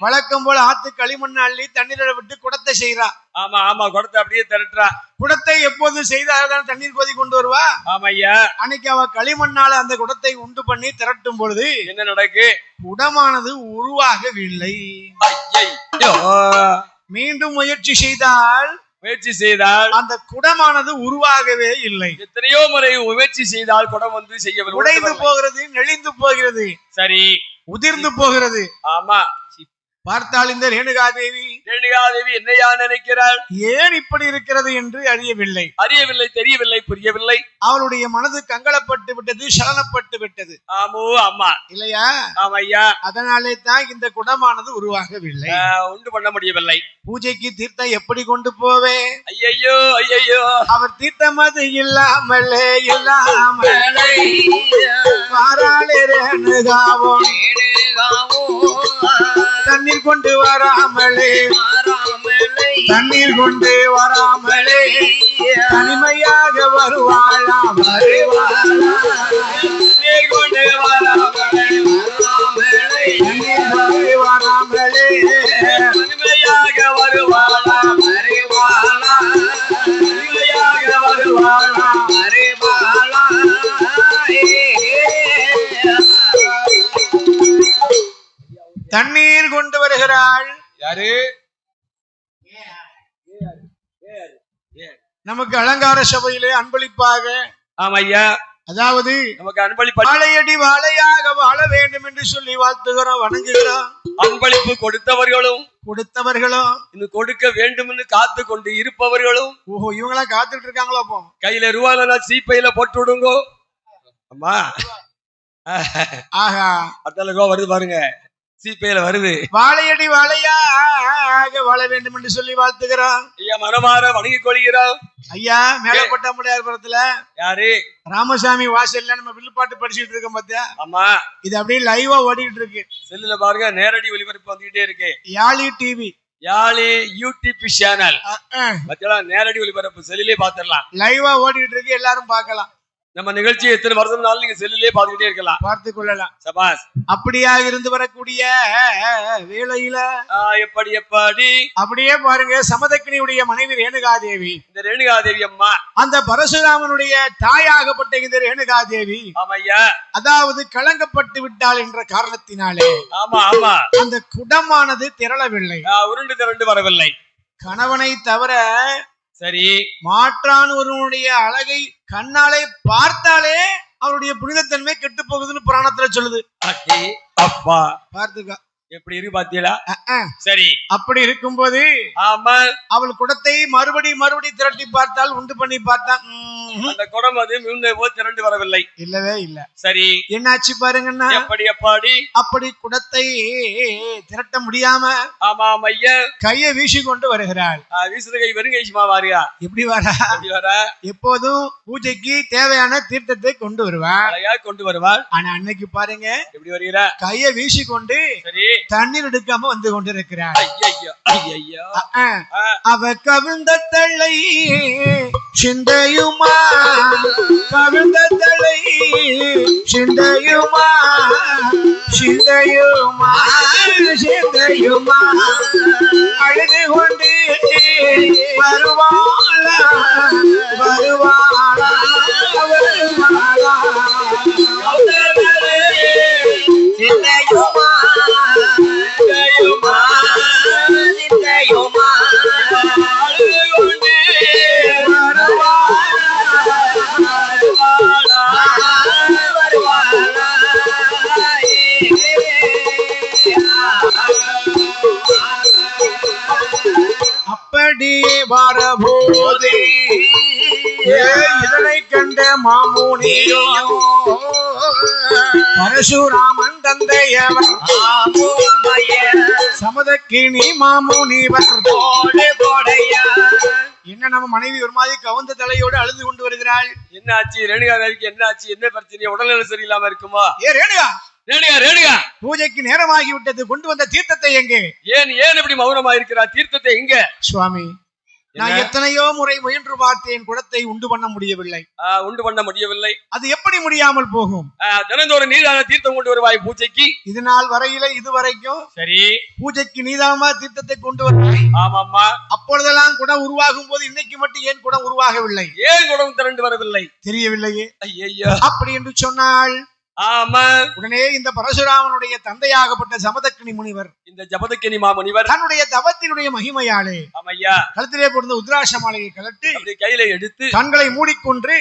வழக்கம் போல ஆத்து களிமண் அள்ளி தண்ணீரை விட்டு குடத்தை செய்யறா. ஆமா ஆமா குடத்தை அப்படியே திரட்டுறா. குடத்தை எப்போது செய்தால்தான் தண்ணீர் கொதி கொண்டு வருவா. ஆமையா அன்னைக்கு அவ களிமண்ணால அந்த குடத்தை உண்டு பண்ணி திரட்டும் பொழுது என்ன நடக்கு? குடமானது உருவாகவில்லை. மீண்டும் முயற்சி செய்தால் அந்த குடமானது உருவாகவே இல்லை. எத்தனையோ முறை முயற்சி செய்தால் குடம் வந்து செய்யவில்லை. உடைந்து போகிறது, நெளிந்து போகிறது, சரி உதிர்ந்து போகிறது. ஆமா பார்த்தால் இந்த ரேணுகாதேவி என்னையா நினைக்கிறாள்? ஏன் இப்படி இருக்கிறது என்று அறியவில்லை, தெரியவில்லை, புரியவில்லை. அவளுடைய மனது கங்களப்பட்டு விட்டது, சலனப்பட்டு விட்டது. ஆமோ அம்மா இல்லையா? ஆமையா அதனாலே தான் இந்த குடமானது உருவாகவில்லை, உண்டு பண்ண முடியவில்லை. பூஜைக்கு தீர்த்தம் எப்படி கொண்டு போவேன்? ஐயையோ அவர் தீர்த்தம் அது இல்லாமலே வாராளே ரேணுகாவோ தண்ணீர் கொண்டு வராமலே தனிமையாக வருவாளா தண்ணீர் கொண்டு வராமலே தனிமையாக வருவாளா தண்ணீர் கொண்டு வருகிறாள். யாரு? நமக்கு அலங்கார சபையிலே அன்பளிப்பாக. ஆமையா அதாவது நமக்கு அன்பளிப்பு வாழையடி வாழையாக வாழ வேண்டும் என்று சொல்லி வாழ்த்துகிறோம், வணங்குகிறோம். அன்பளிப்பு கொடுத்தவர்களும் இன்னும் கொடுக்க வேண்டும் என்று காத்து கொண்டு இருப்பவர்களும். ஓஹோ, இவங்களா காத்துட்டு இருக்காங்களோ? அப்போ கையில ரூபாய் சீப்பையில போட்டு விடுங்க. அம்மா ஆஹா அத்தனை ரூபா வருது பாருங்க, சீப்பையில வருது. வாழையடி வாழையாக வாழ வேண்டும் என்று சொல்லி வாழ்த்துகிறோம். ஐயா மனமாற வணங்கிக் கொள்கிறோம். ஐயா மேலப்பட்ட முடியாதுபுரத்துல யாரு? ராமசாமி வாசல்ல நம்ம வில்லுப்பாட்டு படிச்சுட்டு இருக்கோம் பாத்தியா? ஆமா, இது அப்படியே லைவா ஓடிட்டு இருக்கு. செல்லுல பாருங்க, நேரடி ஒளிபரப்பு வந்துகிட்டே இருக்கு. யாழி டிவி, யாழி யூடியூப் சேனல் நேரடி ஒளிபரப்பு செல்லிலே பாத்துடலாம். லைவா ஓடிட்டு இருக்கு, எல்லாரும் பார்க்கலாம். நம்ம நிகழ்ச்சியை எத்தனை வருஷம்னாலும் நீங்க செல்லிலே பார்த்துக்கிட்டே இருக்கலாம், பார்த்து கொள்ளலாம். சபாஸ். அப்படியாக இருந்து வரக்கூடிய வேளையில எப்படி அப்படியே பாருங்க, சமதக்கினியுடைய மனைவி ரேணுகாதேவி, இந்த ரேணுகாதேவி அம்மா அந்த பரசுராமனுடைய தாயாகப்பட்ட இந்த ரேணுகாதேவி ஆமையா, அதாவது கலங்கப்பட்டு விட்டாள் என்ற காரணத்தினாலே ஆமா ஆமா அந்த குடமானது திரளவில்லை, உருண்டு திரண்டு வரவில்லை. கணவனை தவிர சரி மாற்றான் ஒருவனுடைய அழகை கண்ணாலே பார்த்தாலே அவருடைய புனிதத்தன்மை கெட்டு போகுதுன்னு புராணத்துல சொல்லுது. அப்பா பார்த்துக்கா எப்படி இருக்கு பாத்தீங்களா? சரி, அப்படி இருக்கும்போது ஆமா அவள் குடத்தை மறுபடி திரட்டி பார்த்தால், உண்டு பண்ணி பார்த்தான். அந்த குடம் அது திரண்டு வரவில்லை, இல்லவே இல்ல. சரி, என்னாச்சு பாருங்கன்னா, அப்படி குடத்தை திரட்ட முடியாம ஆமா ஐயா கையை வீசி கொண்டு வருகிறாள். வீசுற கை வெறும் கைசுமா வாரியா? எப்படி வரா? எப்போதும் பூஜைக்கு தேவையான தீர்த்தத்தை கொண்டு வருவாள். ஆனா அன்னைக்கு பாருங்க எப்படி வருகிறா? கையை வீசி கொண்டு சரி தண்ணீர் எடுக்காம வந்து கொண்டிருக்கிறார். அவ கவிழ்ந்த தலை சிந்தையுமா, கவிழ்ந்த தலை சிந்தையுமா, சிந்தையுமா, சிந்தையுமா, அழுது கொண்டு வருவாளா வருவாளா வருவாளா சிந்தையுமா சிந்தையுமா, அழுது கொண்டு வருவாளா வரபோது இதனை கண்ட மாமுனியோ பரசுராமன் தந்தையவன் சமதக்கினி மாமுனிவர் என்ன நம்ம மனைவி ஒரு மாதிரி கவுந்த தலையோடு அழுது கொண்டு வருகிறாள். என்ன ஆச்சு ரேணுகா தேவிக்கு? என்ன ஆச்சு? என்ன பிரச்சனை? உடல்நிலை சரியில்லாம இருக்குமா? ரேணுகா ரேணுகா ரேணுகா பூஜைக்கு நேரமாகி விட்டது. கொண்டு வந்த தீர்த்தத்தை எங்கே? ஏன் இப்படி மௌனமா இருக்கிறார்? தீர்த்தத்தை எங்க? சுவாமி, நான் எத்தனையோ முறை முயன்று பார்த்தேன், குடத்தை உண்டு பண்ண முடியவில்லை. உண்டு பண்ண முடியவில்லை. அது எப்படி முடியாமல் போகும்? தினந்தோறும் நீதான தீர்த்தம் கொண்டு வருவாய் பூஜைக்கு. இது நாள் வரையில இதுவரைக்கும் சரி பூஜைக்கு நீதாமா தீர்த்தத்தை கொண்டு வருவாய். ஆமாம்மா. அப்பொழுதெல்லாம் குடம் உருவாகும் போது இன்னைக்கு மட்டும் ஏன் குடம் உருவாகவில்லை? ஏன் குடம் திரண்டு வரவில்லை? தெரியவில்லையே. ஐயோ அப்படி என்று சொன்னால் ஆமா. உடனே இந்த பரசுராமனுடைய தந்தையாகப்பட்ட சமதக்கினி முனிவர், இந்த ஜபதக்கினி மாமுனிவர் தன்னுடைய தவத்தினுடைய மகிமையாலே ஆமையா கழுத்திலே போடுந்த உத்ராட்ச மாலையை கலட்டி அப்படி கையில எடுத்து கண்களை மூடிக்கொண்டு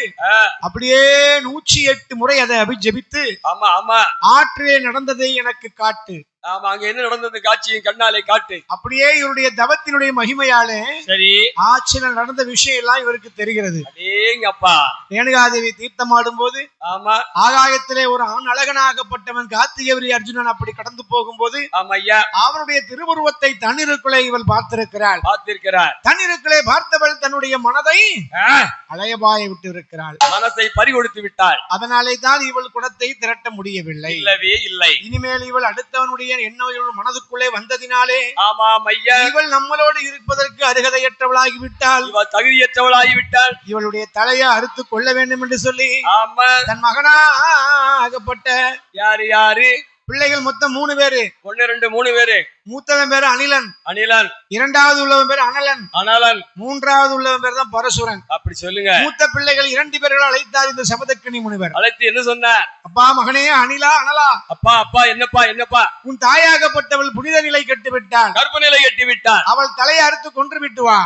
அப்படியே 108 முறை அதை அபிஜபித்து, ஆமா ஆமா, ஆற்றிலே நடந்ததை எனக்கு காட்டு. ஆமா, அங்க என்ன நடந்தது காட்சியும் கண்ணாலே காட்டு. அப்படியே இவருடைய தவத்தினுடைய மகிமையாலே சரி ஆட்சியில் நடந்த விஷயம் எல்லாம் இவருக்கு தெரிகிறது. அடேங்கப்பா. ரேணுகாதேவி தீர்த்தமாடும் போது ஆமா ஆகாயத்திலே ஒரு ஆண் அழகனாகப்பட்டவன் கார்த்திகேயரி அர்ஜுனன் அப்படி கடந்து போகும்போது ஆமையா அவனுடைய திருவுருவத்தை தண்ணீருக்குள்ளே இவள் பார்த்திருக்கிறாள். தண்ணீருக்குள்ளே பார்த்தவள் தன்னுடைய மனதை அலையபாய விட்டு இருக்கிறாள். மனத்தை பறிகொடுத்து விட்டாள். அதனாலே தான் இவள் குடத்தை திரட்ட முடியவில்லை. இல்லவே இல்லை. இனிமேல் இவள் அடுத்தவனுடைய எண்ணம் மனதுக்குள்ளே வந்ததினாலே ஆமாம் ஐயா, இவள் நம்மளோடு இருப்பதற்கு அருகதையற்றவளாகி விட்டாள். இவள் தகுதியற்றவளாகி விட்டாள். இவளுடைய தலையை அறுத்து கொள்ள வேண்டும் என்று சொல்லி ஆமா தன் மகனாகப்பட்ட யாரு பிள்ளைகள் மொத்தம் 3 பேரு. 1 2 3 பேரு. மூத்தவன் பேரு அனிலன். இரண்டாவது உள்ளவன் பேரு அனலன். மூன்றாவது உள்ளவன் பேர் தான் பரசுரன். அப்படி சொல்லுங்க. மூத்த பிள்ளைகள் 2 பேர்கள் அழைத்தார் இந்த சமதக்கினி முனிவர். அழைத்து என்ன சொன்னார்? அப்பா மகனே அனிலா அனலா. அப்பா என்னப்பா உன் தாயாகப்பட்டவள் புனித நிலை கட்டு விட்டாள், கற்பு நிலை கட்டி விட்டாள். அவள் தலையை அறுத்து கொன்று விட்டு வா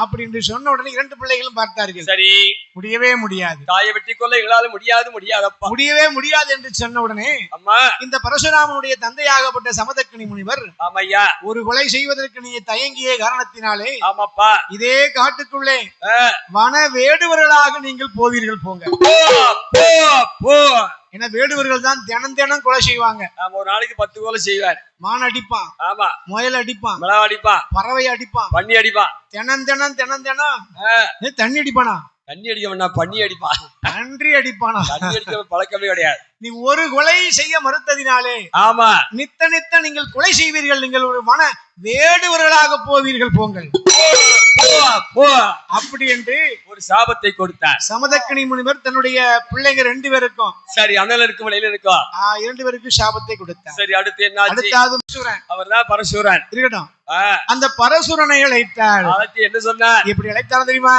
அப்படின்னு சொன்ன உடனே 2 பிள்ளைகளும் பார்த்தார்கள். சரி, முடியவே முடியாது. தாயை வெட்டி கொள்ள எங்களால முடியாதப்பா, முடியவே முடியாது என்று சொன்ன உடனே அம்மா இந்த பரசுராமனுடைய தந்தையாகப்பட்ட சமதக்கினி முனிவர் ஆமையா ஒரு கொலை செய்வதற்கு நீ தயங்கிய காரணத்தினாலே ஆமாப்பா இதே காட்டுக்குள்ளே வன வேடுவர்களாக நீங்கள் போவீர்கள். போங்க ஏன்னா வேடுவர்கள் தான் தினம் கொலை செய்வாங்க. ஒரு நாளைக்கு 10 கொலை செய்வார். மான் அடிப்பான், ஆமா, முயல் அடிப்பான், அடிப்பான், பறவை அடிப்பான், பன்னி அடிப்பான். தினம் தண்ணி அடிப்பானா? தண்ணி அடிக்க பண்ணி அடிப்பான். நன்றி அடிப்பானா? தண்ணி அடிக்க பழக்கமே கிடையாது. நீ ஒரு கொலை செய்ய மறுத்ததினாலே ஆமா நித்த நீங்கள் கொலை செய்வீர்கள். நீங்கள் ஒரு மன வேடுவர்களாக போவீர்கள். போங்கள் அப்படி என்று ஒரு சாபத்தை கொடுத்தார். சமதக்கினி முனிவர் தன்னுடைய பிள்ளைங்க 2 பேருக்கும், சரி அனலருக்கும் இருக்கும் 2 பேருக்கும் சாபத்தை கொடுத்தார். சரி அடுத்து என்ன? அடுத்தாவது அவர்தான் பரசுரன் இருக்கட்டும். அந்த பரசுரனை அழைத்தார். என்ன சொன்னார்? எப்படி அழைத்தாலும் தெரியுமா?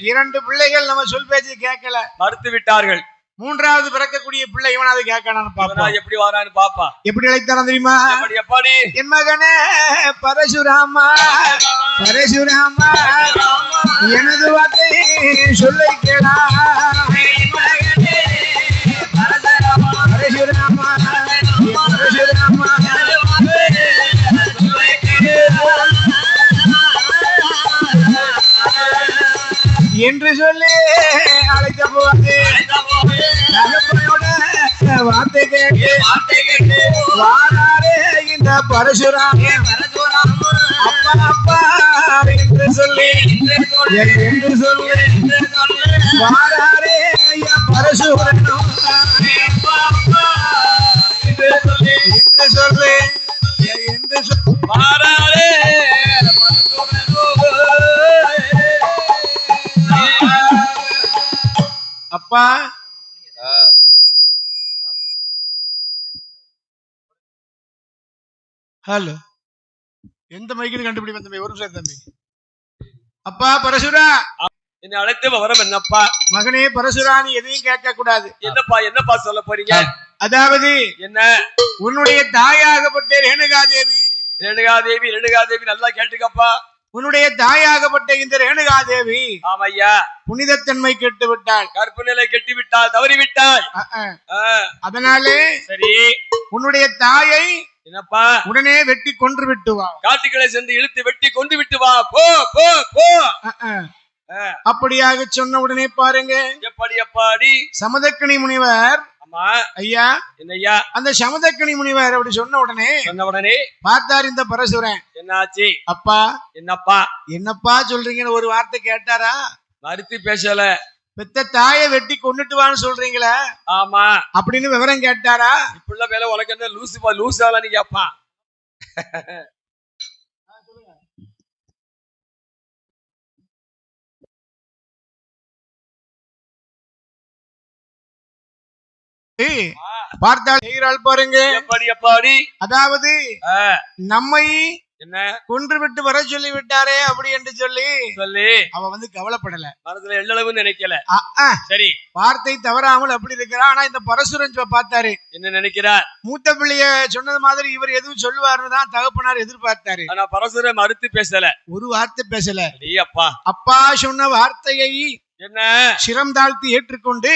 2 பிள்ளைகள் நம்ம சொல் பேச்சு கேட்கல, மறுத்து விட்டார்கள். 3வது பிறக்கக்கூடிய பிள்ளை இவனாவது கேட்கணும் பாப்பா. எப்படி வரான்னு பாப்பா. எப்படி அழைத்தாலும் தெரியுமா? என் மகனே பரசுராமா எனது வார்த்தை சொல்லை கேளா. பரசுராமா என்று சொல்லி அழைத்த போது வார்த்தை கேட்டு வாராரே இந்த பரசுராம. அப்பா என்று சொல்லி வாராரே பரசுரனும் என்று சொல்லி வாராரே. அப்பா ஹலோ, எந்த மைக்கு கண்டுபிடிப்பேன் தம்பி? ஒரு நிமிஷம் தம்பி. அப்பா பரசுரா, என்னை அழைத்து வரம் என்னப்பா? மகனே பரசுரா, நீ எதையும் கேட்க கூடாது. என்னப்பா சொல்ல போறீங்க? அதாவது என்ன, உன்னுடைய தாயாகப்பட்ட ரேணுகாதேவி நல்லா கேட்டுக்கப்பா. உன்னுடைய தாயாகப்பட்ட இந்த ரேணுகாதேவி ஆமையா புனிதத்தன்மை கெட்டு விட்டாள், கற்பு நிலை கெட்டு விட்டாள், தவறி விட்டாள். அதனாலே சரி உன்னுடைய தாயை என்னப்பா உடனே வெட்டி கொன்று விட்டு வா. காட்டுக்களை சென்று இழுத்து வெட்டி கொண்டு விட்டு வா. போ போ போ. அப்படியாக சொன்ன உடனே பாருங்க, எப்படி எப்பாடி சமதக்கனி முனிவர், ஆமா ஐயா என்னய்யா, அந்த சமதக்கனி முனிவர் அப்படி சொன்ன உடனே பார்த்தார் இந்த பரசுரன். என்னாச்சு? அப்பா என்னப்பா என்னப்பா சொல்றீங்கன்னு ஒரு வார்த்தை கேட்டாரா? மறுத்து பேசல. பெத்த தாயை வெட்டி கொண்டுட்டு வான்னு சொல்றீங்களா? ஆமா அப்படின்னு விவரம் கேட்டாரா? இப்படிள்ள வேலை உனக்கு என்ன லூசுப்பா, லூசாலாம் நீ கேப்பா. பார்த்தால் செய்கிறாள் பாருங்க. எப்படி எப்பாடி, அதாவது நம்மை என்ன கொன்று விட்டு வர சொல்லி விட்டாரே அப்படி என்று சொல்லி அவ கவலைப்படல, மனசுல எள்ளளவுன்னு நினைக்கல. சரி, வார்த்தை தவறாமல் அப்படி இருக்கிறா. ஆனா இந்த பரசுரன் பார்த்தாரு, என்ன நினைக்கிறார்? மூத்த பிள்ளைய சொன்னது மாதிரி இவர் எதுவும் சொல்லுவாருன்னு தான் தகப்பனார் எதிர்பார்த்தாரு. ஆனா பரசுரன் மறுத்து பேசல, ஒரு வார்த்தை பேசல. அப்பா அப்பா சொன்ன வார்த்தையை என்ன சிரம் தாழ்த்தி ஏற்றுக்கொண்டு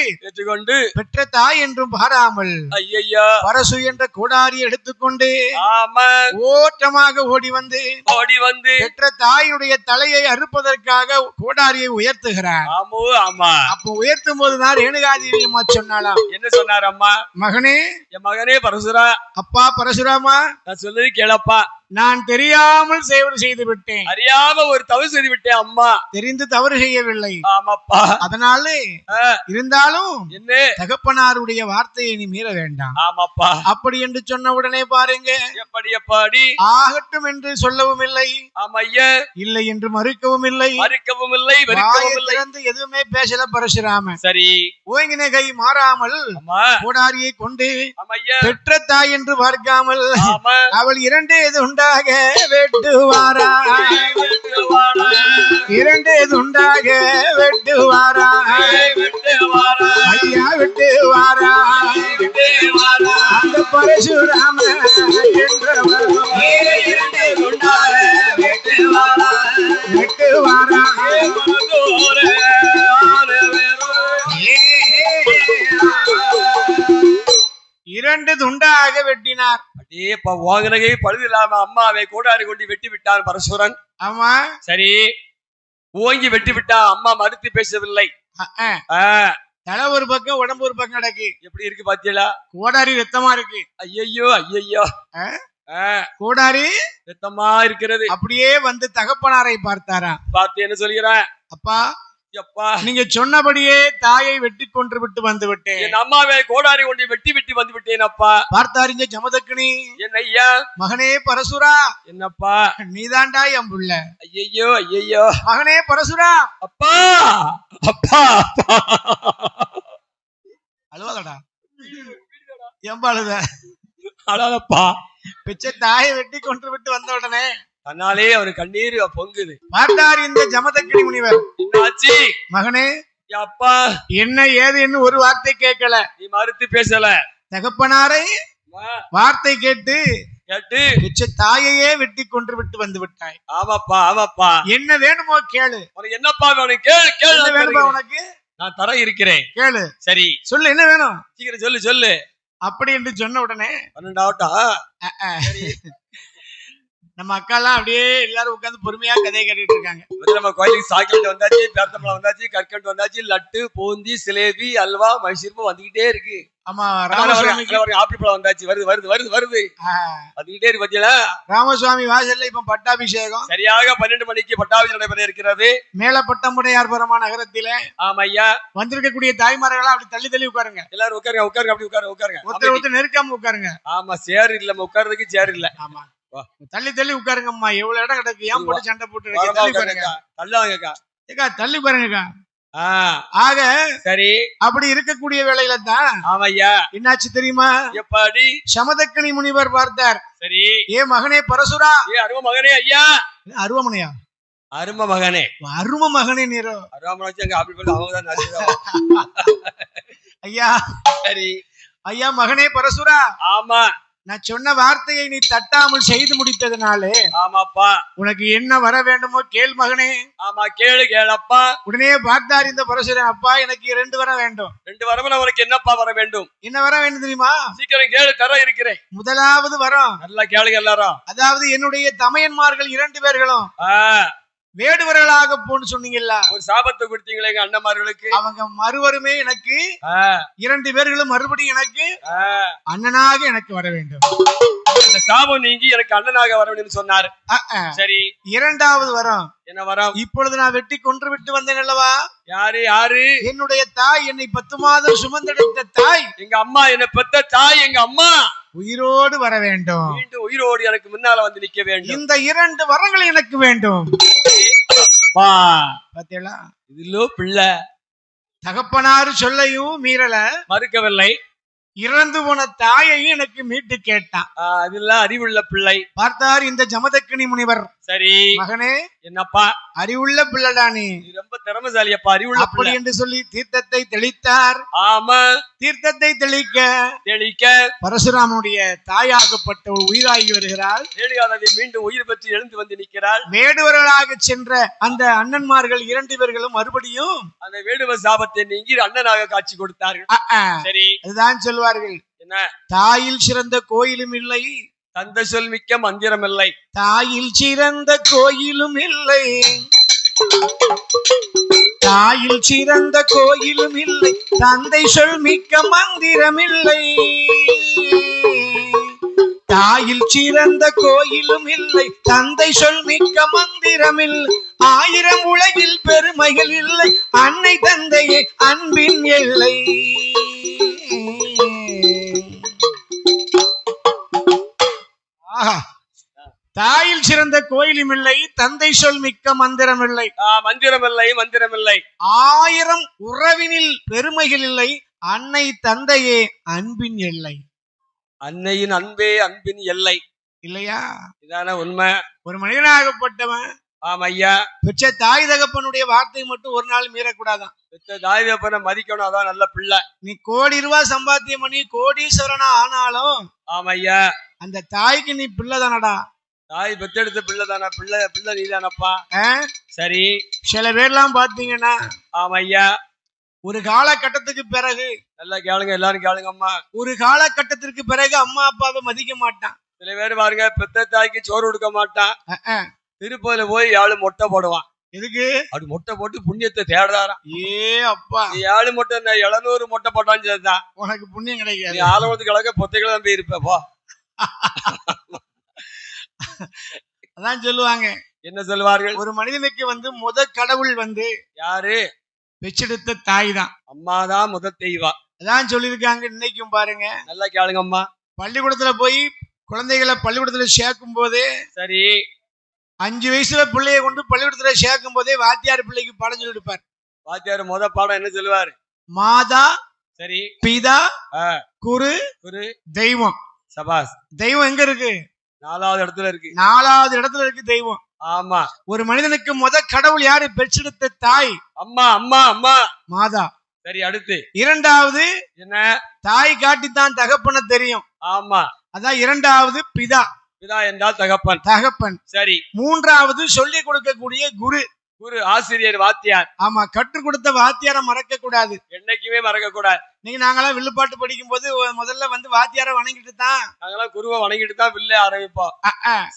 பெற்ற தாய் என்றும் பாராமல் ஐயா பரசு என்ற கோடாரியை எடுத்துக்கொண்டு ஆமா ஓட்டமாக ஓடி வந்து பெற்ற தாயுடைய தலையை அறுப்பதற்காக கோடாரியை உயர்த்துகிறார். ஆமா அப்போ உயர்த்தும் போதுதான் ரேணுகாதேவி அம்மா சொன்னாலாம். என்ன சொன்னார்? அம்மா, மகனே, என் மகனே பரசுரா, அப்பா பரசுராமா, நான் சொல்லுது கேளப்பா. நான் தெரியாமல் செய்து விட்டேன், அறியாம ஒரு தவறு செய்து விட்டேன். அம்மா, தெரிந்து தவறு செய்யவில்லை. ஆமாப்பா, அதனால இருந்தாலும் என்ன தகப்பனாருடைய வார்த்தையை நீ மீற வேண்டாம். ஆமாப்பா, அப்படி என்று சொன்ன உடனே பாருங்க, எப்படி எப்பாடி ஆகட்டும் என்று சொல்லவும் இல்லை, ஆமையா இல்லை என்று மறுக்கவும் இல்லை, எதுவுமே பேசல பரசுராம. சரி, ஓங்கின கை மாறாமல் கோடாரியை கொண்டு பெற்ற தாய் என்று பார்க்காமல் அவள் இரண்டே எது உண்டாக வெட்டுவாரா, இரண்டே துண்டாக வெட்டுவாரா, ஐயா வெட்டுவாரா. அந்த பரசுராம வெட்டுவாரா. இரண்டு துண்டாக வெட்டினார். வாங்கினகை பழுது இல்லாம அம்மாவை கோடாரி கொண்டு வெட்டி விட்டான் பரசுரன். ஆமா, சரி, ஓங்கி வெட்டி விட்டான். அம்மா மறுத்து பேசவில்லை. தலை ஒரு பக்கம் உடம்பு ஒரு பக்கம் கிடக்கு. எப்படி இருக்கு பாத்தீங்களா? கோடாரி ரத்தமா இருக்கு. ஐயோ ஐயோ, கோடாரி ரத்தமா இருக்கிறது. அப்படியே வந்து தகப்பனாரை பார்த்தாரா? பார்த்து என்ன சொல்கிறேன்? அப்பா, நீங்க சொன்னபடியே தாயை வெட்டி கொன்று விட்டு வந்து விட்டேன், என் அம்மாவை கோடாரி கொண்டு வெட்டி விட்டு வந்து விட்டேன். அப்பா, பார்த்தாருங்க ஜமதக்கினி. என்ன ஐயா? மகனே பரசுரா. என்னப்பா? நீதாண்டா என் புள்ள. ஐயோ ஐயோ, மகனே பரசுரா. அப்பா அப்பா, அழுவாதடா, எம்பாழுத அழாதப்பா. பிச்சை தாயை வெட்டி கொன்று விட்டு வந்த உடனே தன்னாலே அவரு கண்ணீர் பொங்குது. பார்த்தார் இந்த ஜமதக்கினி முனிவர். என்னாச்சு? மகனே, அப்பா என்ன ஏது ஒரு வார்த்தை கேட்கல, நீ மறுத்து பேசல. தகப்பனாரை வார்த்தை கேட்டு பிச்சை தாயையே வெட்டி கொன்று விட்டு வந்து விட்டாய். ஆமாப்பா ஆமாப்பா, என்ன வேணுமோ கேளு. உனக்கு என்னப்பா வேணும்? கேளு கேளு. வேணுமா உனக்கு? நான் தர இருக்கிறேன், கேளு. சரி சொல்லு, என்ன வேணும்? சீக்கிரம் சொல்லு சொல்லு. அப்படி என்று சொன்ன உடனே 12 நம்ம அக்காலாம் அப்படியே எல்லாரும் உட்கார்ந்து பொறுமையா கதையை கேட்டுட்டு இருக்காங்க. நம்ம கோயிலுக்கு சாக்லேட் வந்தாச்சு, பேர்த்தம்பழம் வந்தாச்சு, கற்கண்டு வந்தாச்சு, லட்டு, பூந்தி, சிலேபி, அல்வா, மைசூர்பு வந்துகிட்டே இருக்கு. ஆமா, ராமசுவாமி ஆப்பிள் பழம் வந்தாச்சு, வருது வருது வருது வருது வந்துகிட்டே இருக்கு. பாத்தீங்களா? ராமசுவாமி வாசல்ல இப்ப பட்டாபிஷேகம். சரியாக 12 மணிக்கு பட்டாபிஷேகம் நடைபெற இருக்கிறது. மேல பட்டமுடையார்புரமா நகரத்தில. ஆமையா, வந்திருக்கக்கூடிய தாய்மார்களா அப்படி தள்ளி தள்ளி உட்காருங்க. எல்லாரும் உட்காருங்க உட்காருங்க, அப்படி உட்காருங்க உட்காருங்க. ஒருத்தர் நெருக்காம உட்காருங்க. ஆமா, சேர் இல்ல, உட்கார்றதுக்கு சேர் இல்ல. ஆமா, தள்ளி தள்ளி உட்காருங்கம்மா. எவ்வளவு இடம் கிடக்கு, ஏன் போட்டு சண்டை போட்டு தள்ளி பாருங்க. தள்ளி பாருங்கக்கா. ஆக சரி, அப்படி இருக்கக்கூடிய வேளையில தான் ஆமையா என்னாச்சு தெரியுமா? எப்படி? சமதக்கினி முனிவர் பார்த்தார். சரி, ஏ மகனே பரசுரா. அரும மகனே. ஐயா, அருவமனையா? அரும மகனே. அரும மகனே நீரோ? ஐயா, சரி ஐயா, மகனே பரசுரா. ஆமா, நான் சொன்ன வார்த்தையை நீ தட்டாமல் செய்து முடித்ததுனாலே ஆமாப்பா உனக்கு என்ன வர வேண்டுமோ கேள் மகனே. ஆமா கேளு கேளப்பா. உடனே பார்த்தார் இந்த பரசுரன், அப்பா எனக்கு 2 வரம் வேண்டும். 2 வரமும் அவருக்கு என்னப்பா வர வேண்டும்? என்ன வர வேண்டும் தெரியுமா? சீக்கிரம் கேளு, தர இருக்கிறேன். முதலாவது வரம், நல்லா கேளுங்க எல்லாரும். அதாவது என்னுடைய தமையன்மார்கள் 2 பேர்களும் வேடுவர்களாக போன்னு சொன்னீங்கல்ல, ஒரு சாபத்தை கொடுத்தீங்களே எங்க அண்ணன்மார்களுக்கு, அவங்க மறுவருமே எனக்கு 2 பேர்களும் மறுபடியும் எனக்கு அண்ணனாக எனக்கு வர வேண்டும். இந்த சாபம் நீங்கி எனக்கு அண்ணனாக வர வேண்டும் சொன்னாரு. சரி, 2வது வரம் என்ன வரம்? இப்பொழுது நான் வெட்டி கொன்று விட்டு வந்தேன் அல்லவா? யாரு? என்னுடைய தாய், என்னை 10 மாதம் சுமந்தெடுத்த தாய், எங்க அம்மா, என்ன பெத்த தாய் எங்க அம்மா உயிரோடு வர வேண்டும். மீண்டும் உயிரோடு எனக்கு முன்னால வந்து நிக்க வேண்டும். இந்த 2 வரங்கள் எனக்கு வேண்டும். பாத்தீங்களா, இதுலோ பிள்ளை தகப்பனாரு சொல்லையும் மீறல, மறுக்கவில்லை. இறந்து போன தாயையும் எனக்கு மீட்டு கேட்டான். அதெல்லாம் அறிவுள்ள பிள்ளை. பார்த்தார் இந்த ஜமதக்கினி முனிவர், சரி மகனே என்னப்பா அறிவுள்ள பிள்ளைடா, நீ ரொம்ப திறமசாலியப்பா, அறிவுள்ள அப்படி என்று சொல்லி தீர்த்தத்தை தெளித்தார். ஆமா, தீர்த்தத்தை தெளிக்க பரசுராமனுடைய தாயாகப்பட்ட ஒரு உயிராகி வருகிறாள். வேடுகாதவி மீண்டும் உயிர் பெற்று எழுந்து வந்து நிற்கிறாள். வேடுவர்களாக சென்ற அந்த அண்ணன்மார்கள் 2 பேர்களும் மறுபடியும் அந்த வேடுவ சாபத்தை நீங்கி அண்ணனாக காட்சி கொடுத்தார்கள். சரி, அதுதான் சொல்வார்கள், என்ன தாயில் சிறந்த கோயிலும் இல்லை, தந்தை சொல் மிக்க மந்திரம் இல்லை. தாயில் சிறந்த கோயிலும் இல்லை, தாயில் சிறந்த கோயிலும் இல்லை, தந்தை சொல் மிக்க மந்திரம் இல்லை. தாயில் சிறந்த கோயிலும் இல்லை, தந்தை சொல் மிக்க மந்திரம் இல்லை. 1000 உலகில் பெருமைகள் இல்லை, அன்னை தந்தையே அன்பின் எல்லை. தாயில் சிறந்த கோயிலும் இல்லை, தந்தை சொல் மிக்க மந்திரம் இல்லை. மந்திரம் இல்லை. 1000 உறவினில் பெருமைகள் இல்லை, அன்னை தந்தையே அன்பின் எல்லை. அன்னையின் அன்பே அன்பின் எல்லை இல்லையா? இதான உண்மை. ஒரு மனிதனாகப்பட்டவன் ஐயா பெற்ற தாய் தகப்பனுடைய வார்த்தை மட்டும் ஒரு நாள் மீறக்கூடாதான். பெற்ற தாய் தகப்பனை மதிக்கணும், அதான் நல்ல பிள்ளை. நீ கோடி ரூபாய் சம்பாத்தியம் பண்ணி கோடீஸ்வரனா ஆனாலும் ஆமையா அந்த தாய்க்கு நீ பிள்ளை தானடா. தாய் பெத்தெடுத்த பிள்ளை தானா? பிள்ளை நீ தானப்பா. சரி, சில பேர்லாம் பாத்தீங்கன்னா ஆமையா ஒரு காலகட்டத்துக்கு பிறகு, நல்லா கேளுங்க எல்லாரும் கேளுங்கம்மா, ஒரு காலகட்டத்திற்கு பிறகு அம்மா அப்பாவை மதிக்க மாட்டான். சில பேர் பாருங்க, பெத்த தாய்க்கு சோறு கொடுக்க மாட்டான். திருப்பதில போய் 7 மொட்டை போடுவான். எதுக்கு? அப்படி மொட்டை போட்டு புண்ணியத்தை தேடுறாராம். அப்பா 7 மொட்டை 700 மொட்டை போட்டான்னு சரிதான், உனக்கு புண்ணியம் கிடைக்காது. நீ ஆலவத்து கிழக்க பொத்தைகளை தான் போய் இருப்பப்பா. அதான் சொல்லுவாங்க. என்ன சொல்லுவார்கள்? ஒரு மனிதனுக்கு முத கடவுள் யாரு? பெற்றெடுத்த தாய் தான், அம்மாதான் முத தெய்வா. அதான் சொல்லியிருக்காங்க. இன்னைக்கும் பாருங்க, நல்லா கேளுங்க அம்மா, பள்ளிக்கூடத்துல போய் குழந்தைகளை பள்ளிக்கூடத்துல சேர்க்கும் போதே, சரி 5 வயசுல பிள்ளைய கொண்டு பள்ளிக்கூடத்துல சேர்க்கும் போதே வாத்தியார் பிள்ளைக்கு பாடம் சொல்லி கொடுப்பார். வாத்தியார் முத பாடம் என்ன சொல்லுவாரு? மாதா, சரி பிதா, குரு, தெய்வம். சபாஸ். தெய்வம் எங்க இருக்கு? 4வது இடத்துல இருக்கு. 4வது இடத்துல இருக்கு தெய்வம். ஆமா, ஒரு மனிதனுக்கு முத கடவுள் யாரு? பெற்றெடுத்த தாய், அம்மா. அம்மா மாதா. சரி, அடுத்து 2வது என்ன? தாய் காட்டித்தான் தகப்பன தெரியும். ஆமா, அதான் 2வது பிதா. பிதா என்றால் தகப்பன். சரி, 3வது சொல்லிக் கொடுக்கக்கூடிய குரு. ஆசிரியர், வாத்தியார். ஆமா, கற்றுக் கொடுத்த வாத்தியார மறக்க கூடாது, என்னைக்குமே மறக்க கூடாது. நீங்க நாங்களாம் வில்லுப்பாட்டு படிக்கும் போது முதல்ல வாத்தியார வணங்கிட்டு தான், நாங்களாம் குருவை வணங்கிட்டு தான் வில்ல ஆரம்பிப்போம்.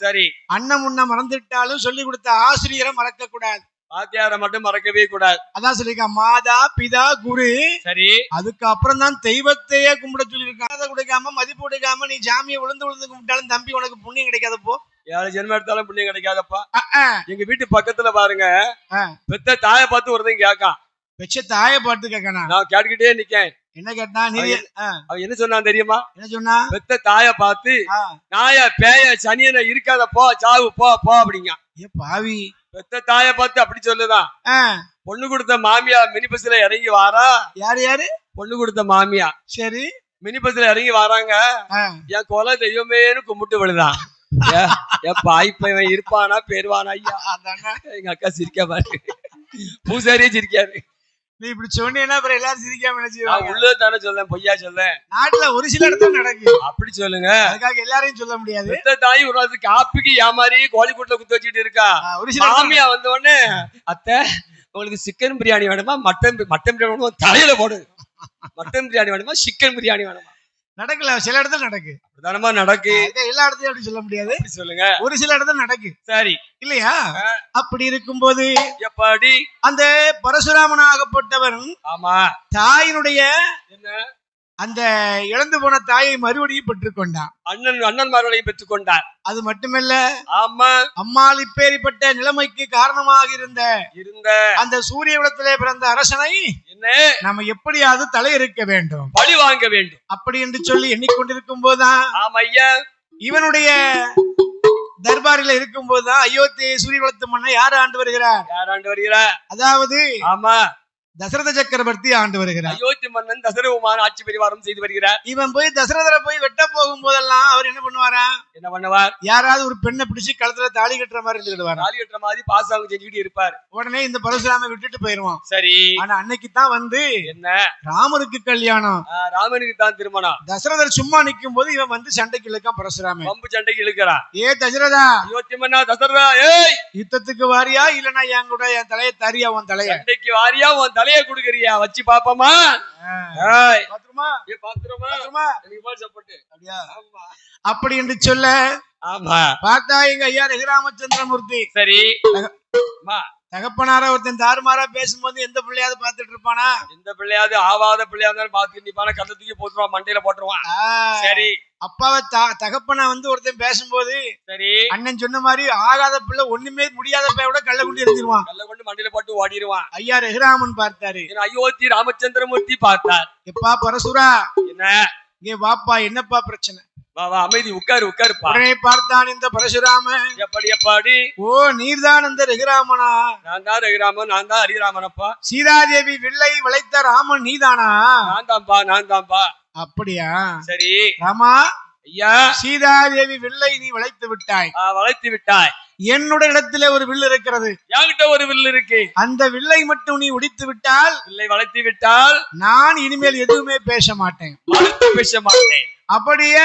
சரி, அண்ணன் முன்ன மறந்துட்டாலும் சொல்லி கொடுத்த ஆசிரியரை மறக்க கூடாது, வாத்தியாரை மட்டும் மறக்கவே கூடாது. அதான் சொல்லிருக்க, மாதா, பிதா, குரு. சரி, அதுக்கு அப்புறம் தான் தெய்வத்தையே கும்பிட சொல்லியிருக்காங்க. அதை கொடுக்காம மதிப்பு கொடுக்காம நீ ஜாமியை விழுந்து கும்பிட்டாலும் தம்பி உனக்கு புண்ணியம் கிடைக்காதப்போ. 7 ஜென்மம் எடுத்தாலும் புண்ணியம் கிடைக்காதப்பா. எங்க வீட்டு பக்கத்துல பாருங்க, பெத்த தாயை பார்த்து ஒருத்தன் கேட்கான். பெற்ற தாயை பார்த்து கேட்கணும். நான் கேட்டுக்கிட்டே நிக்கேன். என்ன கேட்டா? அவன் என்ன சொன்னான் தெரியுமா? என்ன சொன்னா? பெத்த தாயை பார்த்து, நாய பேய சனியனை இருக்காதப்போ, சாவு போ அப்படிங்க. பாவி, பெத்த தாயை பார்த்து அப்படி சொல்லுதான். பொண்ணு கொடுத்த மாமியா மினி பஸ்ல இறங்கி வாரா. யாரு? பொண்ணு கொடுத்த மாமியா. சரி, மினி பஸ்ல இறங்கி வராங்க. என் கொலை தெய்வமேனு கும்பிட்டு விழுதான். இப்ப இவன் இருப்பானா பேருவானா? ஐயா, எங்க அக்கா சிரிக்க பாரு, பூசாரியே சிரிக்காரு. நீ இப்படி சொன்னீங்கன்னா அப்புறம் எல்லாரும் சிரிக்காம நினைச்சுவாங்க. உள்ளது தானே சொல்லேன், பொய்யா சொல்லேன். நாட்டுல ஒரு சில இடத்துல நடக்குது. அப்படி சொல்லுங்க. அதுக்காக எல்லாரையும் சொல்ல முடியாது. பெத்த தாய் ஒரு நாள் காப்பிக்கு ஏமாறி கோழிக்கூட்டில் குத்து வச்சுட்டு இருக்கா. ஒரு சில மாமியா வந்த உடனே அத்தை உங்களுக்கு சிக்கன் பிரியாணி வேணுமா, மட்டன் பிரியாணி வேணுமா, தலையில போடு. மட்டன் பிரியாணி வேணுமா, சிக்கன் பிரியாணி வேணுமா. நடக்கல, சில இடத்துல நடக்கு. அப்படிதானமா நடக்கு. எல்லா இடத்துலயும் அப்படி சொல்ல முடியாது. சொல்லுங்க. ஒரு சில இடத்துல நடக்கு. சரி இல்லையா? அப்படி இருக்கும்போது எப்படி அந்த பரசுராமனாகப்பட்டவன் ஆமா தாயினுடைய என்ன அந்த இழந்து போன தாயை மறுபடியும் பெற்றுக்கொண்டான். அண்ணன் மறுபடியும் பெற்றுக்கொண்டார். அது மட்டுமல்ல, ஆமா அம்மாள் இப்பேற்பட்ட நிலைமைக்கு காரணமாக இருந்த அந்த சூரிய குலத்திலே பிறந்த அரசனை என்ன நம்ம எப்படியாவது தலை இருக்க வேண்டும், பழி வாங்க வேண்டும் அப்படி என்று சொல்லி எண்ணிக்கொண்டிருக்கும் போதுதான் ஆமா ஐயா இவனுடைய தர்பாரில இருக்கும் போதுதான் அயோத்தி சூரிய குலத்து மன்னை யார் ஆண்டு வருகிறார்? அதாவது ஆமா தசரத சக்கரவர்த்தி ஆண்டு வருகிறார். அயோத்தி மன்னன் தசரகுமார் ஆட்சி பரிவாரம் செய்து வருகிறார். இவன் போய் தசரதரை போய் வெட்ட போகும் போதெல்லாம் அவர் என்ன பண்ணுவார்? யாராவது ஒரு பெண்ணை பிடிச்சு கழுத்துல தாலி கட்டுற மாதிரி இருந்துடுவார். தாலி கட்டுற மாதிரி பாசாங்க செஞ்சுக்கிட்டு இருப்பார். உடனே இந்த பரசுராம விட்டுட்டு போயிருவான். சரி. ஆனா அன்னைக்கு தான் வந்து என்ன ராமருக்கு கல்யாணம், ராமனுக்கு தான் திருமணம். தசரதர் சும்மா நிக்கும் போது இவன் வந்து சண்டைக்கு இழுக்கான். பரசுராமன் பம்பு சண்டைக்கு இழுக்கிறான். தசரதா, அயோத்தி மன்னா தசரதா, ஏய் யுத்தத்துக்கு வாரியா இல்லனா என் கூட என் தலையை தரியா, உன் தலையை சண்டைக்கு வாரியா, உன் தலையை குடுக்கறியா, வச்சு பாப்போமா? அப்படி என்று சொல்ல பார்த்தா எங்க ஐயா ரகுராமச்சந்திரமூர்த்தி சரி தகப்பனார ஒருத்தன் தாறுமாறா பேசும்போது எந்த பிள்ளையாவது பாத்துட்டு இருப்பானா? எந்த பிள்ளையாவது ஆவாத பிள்ளையாவது பாத்துட்டு நிப்பான கண்ணத்துக்கு போட்டுருவான், மண்டையில போட்டுருவான். சரி. அப்பாவை தகப்பனை வந்து ஒருத்தன் பேசும்போது சரி அண்ணன் சொன்ன மாதிரி ஆகாத பிள்ளை ஒண்ணுமே முடியாத பையோட கள்ள கொண்டு எரிஞ்சிருவான், கள்ள கொண்டு மண்டையில போட்டு ஓடிடுவான். ஐயா ரகுராமன் பார்த்தாரு. அயோத்தி ராமச்சந்திரமூர்த்தி பார்த்தார். எப்பா பரசுரா, என்ன இங்க வாப்பா, என்னப்பா பிரச்சனை? அமைதி, உட்காருப்பா. பார்த்தான் இந்த பரசுராம. எப்படி? ஓ, நீர்தான் அந்த ரகுராமனா? நான் தான் ரகுராமன், நான் தான் ஹரிராமனப்பா. சீதாதேவி வில்லை வளைத்த ராமன் நீதானா? நான் தான்பா. அப்படியா? சரி. ராமா ஐயா, சீதாதேவி வில்லை நீ வளைத்து விட்டாய். என்னுடைய இடத்திலே ஒரு வில் இருக்கிறது, என்கிட்ட ஒரு வில் இருக்கு. அந்த வில்லை மட்டும் நீ உடைத்து விட்டால், வில்லை வளைத்து விட்டால் நான் இனிமேல் எதுவுமே பேச மாட்டேன். அப்படியே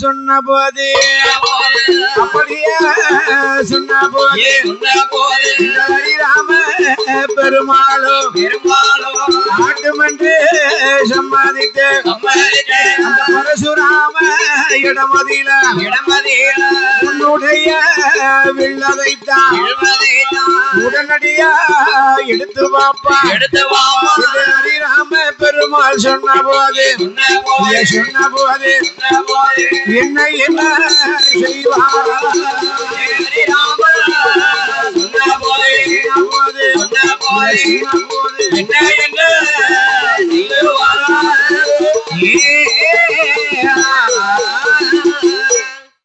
சொன்ன போது ராம பெருமாளோ ஆட்டுமென்று சம்பாதித்து பரசுராம இடமதியில உன்னுடைய வில்லதைத்தான் உடனடியா எடுத்து வாப்பா. ஹரிராம பெருமாள் சொன்ன போது என்ன என்ன செய்வாரா?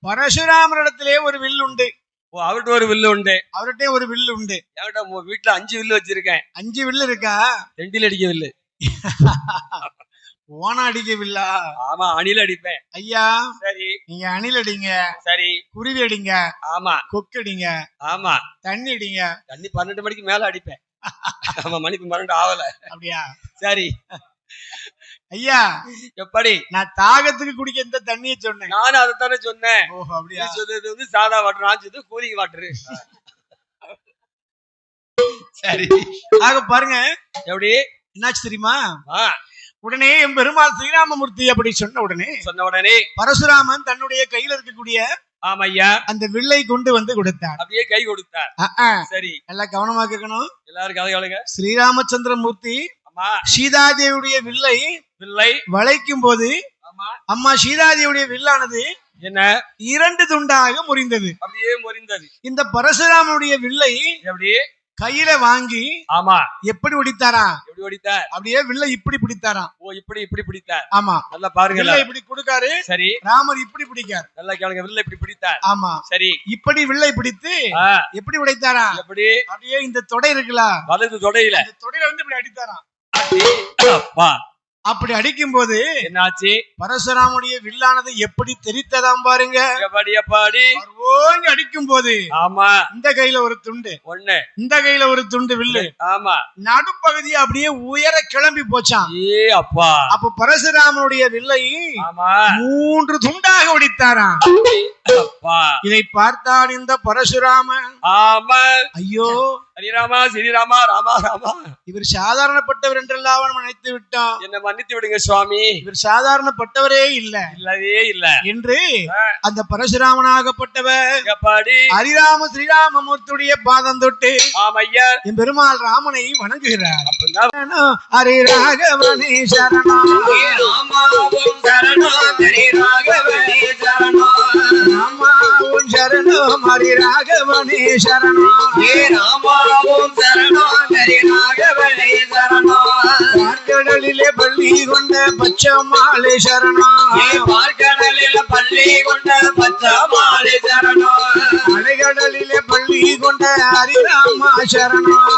பரசுராமரிடத்திலே ஒரு வில் உண்டு. அவர்கிட்ட ஒரு வில்லு உண்டு. அவர்கிட்ட ஒரு வில்லு உண்டு. வீட்டுல 5 வில்லு வச்சிருக்கேன். 5 வில்லு இருக்கா? 2 அடிக்க வில்லு. ஓனா அடிக்கவில்லா? ஆமா, அணில் அடிப்பேன். ஐயா சரி, நீங்க அணில் அடிங்க. சரி. குருவி அடிங்க. ஆமா. கொக்கு அடிங்க. ஆமா. தண்ணி அடிங்க. தண்ணி 12 மணிக்கு மேல அடிப்பேன். ஆமா, மணிக்கு 12 ஆகல. அப்படியா? சரி. ஐயா எப்படி? நான் தாகத்துக்கு குடிக்க இந்த தண்ணியை சொன்னேன். நானும் அதைத்தானே சொன்னேன். ஓஹோ, அப்படியா? சொல்றது வந்து சாதா வாட்டர், நான் சொல்றது கூலிங் வாட்டர். சரி, ஆக பாருங்க எப்படி என்னாச்சு தெரியுமா? உடனே என் பெருமாள் ஸ்ரீராமமூர்த்தி அப்படி சொன்ன உடனே பரசுராமன் தன்னுடைய கையில இருக்கக்கூடிய ஆமையா அந்த வில்லை கொண்டு வந்து கொடுத்தார். அப்படியே கை கொடுத்தார். சரி, நல்லா கவனமா கேட்கணும் எல்லாரும் கதை. ஸ்ரீராமச்சந்திரமூர்த்தி சீதாதேவியுடைய வில்லை வளைக்கும் போது அம்மா சீதாதேவியுடைய வில்லானது என்ன 2 துண்டாக முறிந்தது. அப்படியே முறிந்தது. இந்த பரசுராமனுடைய வில்லை அப்படியே கையில வாங்கி ஆமா எப்படி ஒடித்தாரா? ஒடித்தார்? அப்படியே வில்லை இப்படி பிடித்தாராம். ஓ, இப்படி பிடித்தார். ஆமா, நல்லா பாருங்க. வில்லை இப்படி கொடுக்காரு. சரி. ராமர் இப்படி பிடிக்கார். நல்லா கேளுங்க. வில்லை இப்படி பிடித்தார். ஆமா. சரி. இப்படி வில்லை பிடித்து எப்படி உடைத்தாரா? எப்படி? அப்படியே இந்த தொடை இருக்குல்ல, வலது தொடையில, இந்த தொடையில வந்து இப்படி அடித்தாராம். அப்பா, அப்படி அடிக்கும் போது என்னாச்சு? பரசுராமுடைய வில்லானது எப்படி தெரித்ததாம் பாருங்க. ஓங்கி அடிக்கும் போது ஆமா இந்த கையில ஒரு துண்டு ஒண்ணு, இந்த கையில ஒரு துண்டு வில்லு. ஆமா நடுப்பகுதி அப்படியே உயர கிளம்பி போச்சான். ஏ அப்பா! அப்ப பரசுராமனுடைய வில்லை 3 துண்டாக உடைத்தாராம். இதை பார்த்தான் இந்த பரசுராமன். ஆமா ஐயோ ஹரிராமா ஸ்ரீராமா ராமா ராமா, இவர் சாதாரணப்பட்டவர் என்றெல்லாம் நினைத்து விட்டான். என்ன மன்னித்து விடுங்க சுவாமி, இவர் சாதாரணப்பட்டவரே இல்லவே இல்ல என்று அந்த பரசுராமனாகப்பட்டவர் ஹரிராம ஸ்ரீராமமூர்த்தியுடைய பாதம் தொட்டு என் பெருமாள் ராமனை வணங்குகிறார். ஹரி ராகவனே சரணம், ராமாவும் சரணம், ஹரி ராகவனே சரணம், ராமாவும் சரணம், ஹரி ராகவனே சரணம், ராமாவும் சரணம், ஹரி ராகவனே சரணம், பார்க்கடலிலே பள்ளி கொண்ட பச்சமாலை சரணம், பார்க்கடலில் பள்ளி கொண்ட பச்சமாலை சரணம், அலைகடலிலே பள்ளி கொண்ட ஹரிராமா சரணம்,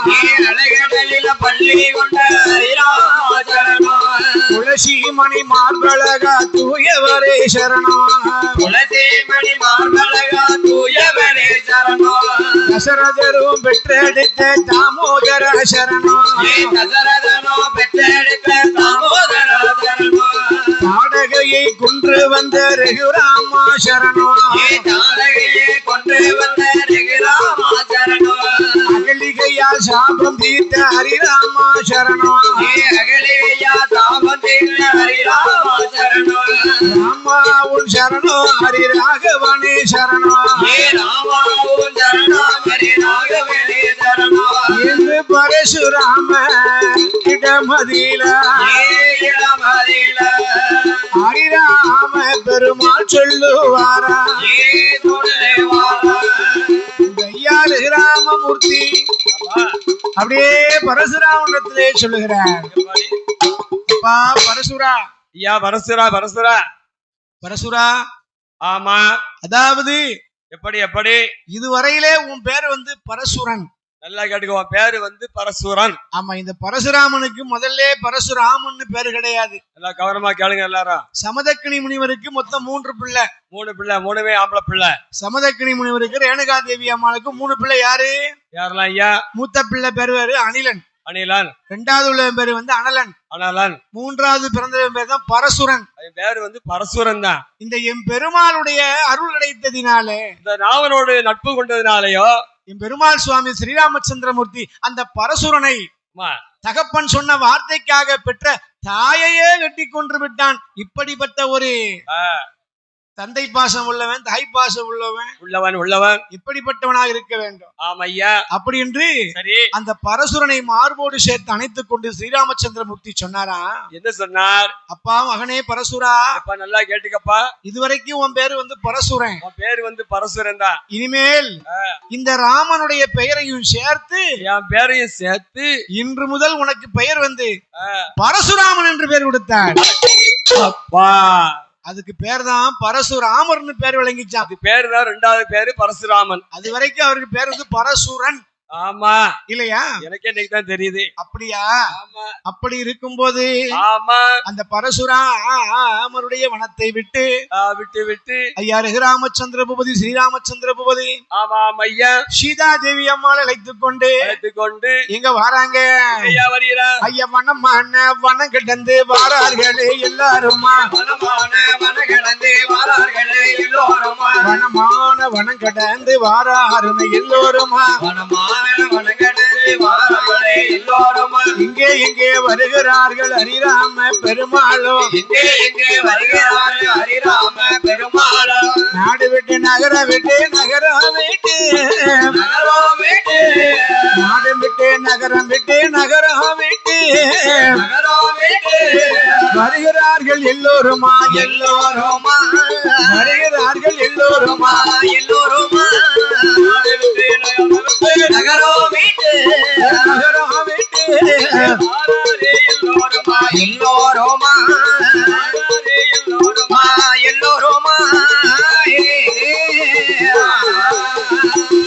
அலைகடலில் பள்ளி கொண்ட ஹரிராமா சரணம், துளசி மணி மார்பழகா தூயவரே சரணம், துளசி மணி மார்பழகா தூயவரே சரணம், தசரதரும் பெற்றெடுத்த தாமோதர சரணம், தசரதனோ பெற்றெடுத்த தாமோதர சரணம், தாடகையை கொன்று வந்த ரகுராமா சரணம், தாடகையை கொன்று வந்த ரகுராமா சரணம், அகலிகையால் சாபம் தீர்த்த ஹரிராமா சரணம், அகலிகையா சாபம் தீர்த்த ஹரிராமா சரணம், ராமாவும் சரணம், ஹரி ராகவனே சரணம், ராமாவும் சரணம், ஹரி ராகவனே சரணம், என்று பரசுராம இடமதில ஹரிராம பெருமாள் சொல்லுவாரா ஐயாறு ராமமூர்த்தி அப்படியே பரசுராமத்திலே சொல்லுகிறார். பரசுரா ஐயா, பரசுரா பரசுரா பரசுரா. ஆமா, அதாவது எப்படி எப்படி இதுவரையிலே உன் பேர் பரசுரன். நல்லா கேட்டுக்கோ, பேரு பரசுரன். ஆமா, இந்த பரசுராமனுக்கு முதல்ல பரசுராமன் பேரு கிடையாது. நல்லா கவனமா கேளுங்க எல்லாரும். சமதக்கினி முனிவருக்கு மொத்தம் 3 பிள்ளை. 3 பிள்ளை, 3மே ஆம்பளை பிள்ளை. சமதக்கினி முனிவருக்கு ரேணுகா தேவி அம்மாளுக்கு 3 பிள்ளை. யாரு யாரெல்லாம் ஐயா? மூத்த பிள்ளை பேரு அனிலன். அனிலன். 2வது உள்ள பேரு அனலன். அனலன். 3வது பிறந்த பேர் தான் பரசுரன். பேரு பரசுரன் தான். இந்த என் பெருமாளுடைய அருள் கிடைத்ததினாலே, இந்த ராவனோடு நட்பு கொண்டதினாலேயோ, என் பெருமாள் சுவாமி ஸ்ரீராமச்சந்திரமூர்த்தி அந்த பரசுரனை தகப்பன் சொன்ன வார்த்தைக்காக பெற்ற தாயையே வெட்டி கொன்று விட்டான். இப்படிப்பட்ட ஒரு தந்தை பாசம் உள்ளவன், தாய் பாசம் உள்ளவன் இப்படிப்பட்டவனாக இருக்க வேண்டும். ஆமையா, அப்படி என்று அந்த பரசுரனை மார்போடு சேர்த்து அணைத்துக் கொண்டு ஸ்ரீராமச்சந்திரமூர்த்தி சொன்னாரா. என்ன சொன்னார்? அப்பா மகனே பரசுரா, நல்லா கேட்டுக்கப்பா, இதுவரைக்கும் உன் பேரு பரசுரன். உன் பேரு பரசுரன் தான். இனிமேல் இந்த ராமனுடைய பெயரையும் சேர்த்து என் பேரையும் சேர்த்து இன்று முதல் உனக்கு பெயர் பரசுராமன் என்று பெயர் கொடுத்தார். அப்பா, அதுக்கு பேர் தான் பரசுராமர்னு பேர் விளங்கிச்சான். அது பேரு தான் 2வது பேரு பரசுராமன். அது வரைக்கும் அவருக்கு பேர் பரசுரன். ஆமா இல்லையா? எனக்கே இன்னைக்கு தான் தெரியுது. அப்படியா? அப்படி இருக்கும்போது அந்த பரசுராமருடைய வனத்தை விட்டு ஐயா ரகுராமச்சந்திர பூபதி ஸ்ரீராமச்சந்திர பூபதி ஐயா சீதா தேவி அம்மாள் அழைத்துக் கொண்டு எங்க வாராங்க ஐயா வனம் கிடந்து வாரார்களே எல்லாருமா, வனமான வனம் கடந்து வாராருமே எல்லோருமா, இங்கே இங்கே வருகிறார்கள் ஹரிராம பெருமாளும், நாடு விட்டு நகரம் விட்டு நாடு விட்டு நகரம் விட்டு வருகிறார்கள் எல்லோருமா வருகிறார்கள் எல்லோருமா நகரம் விட்டு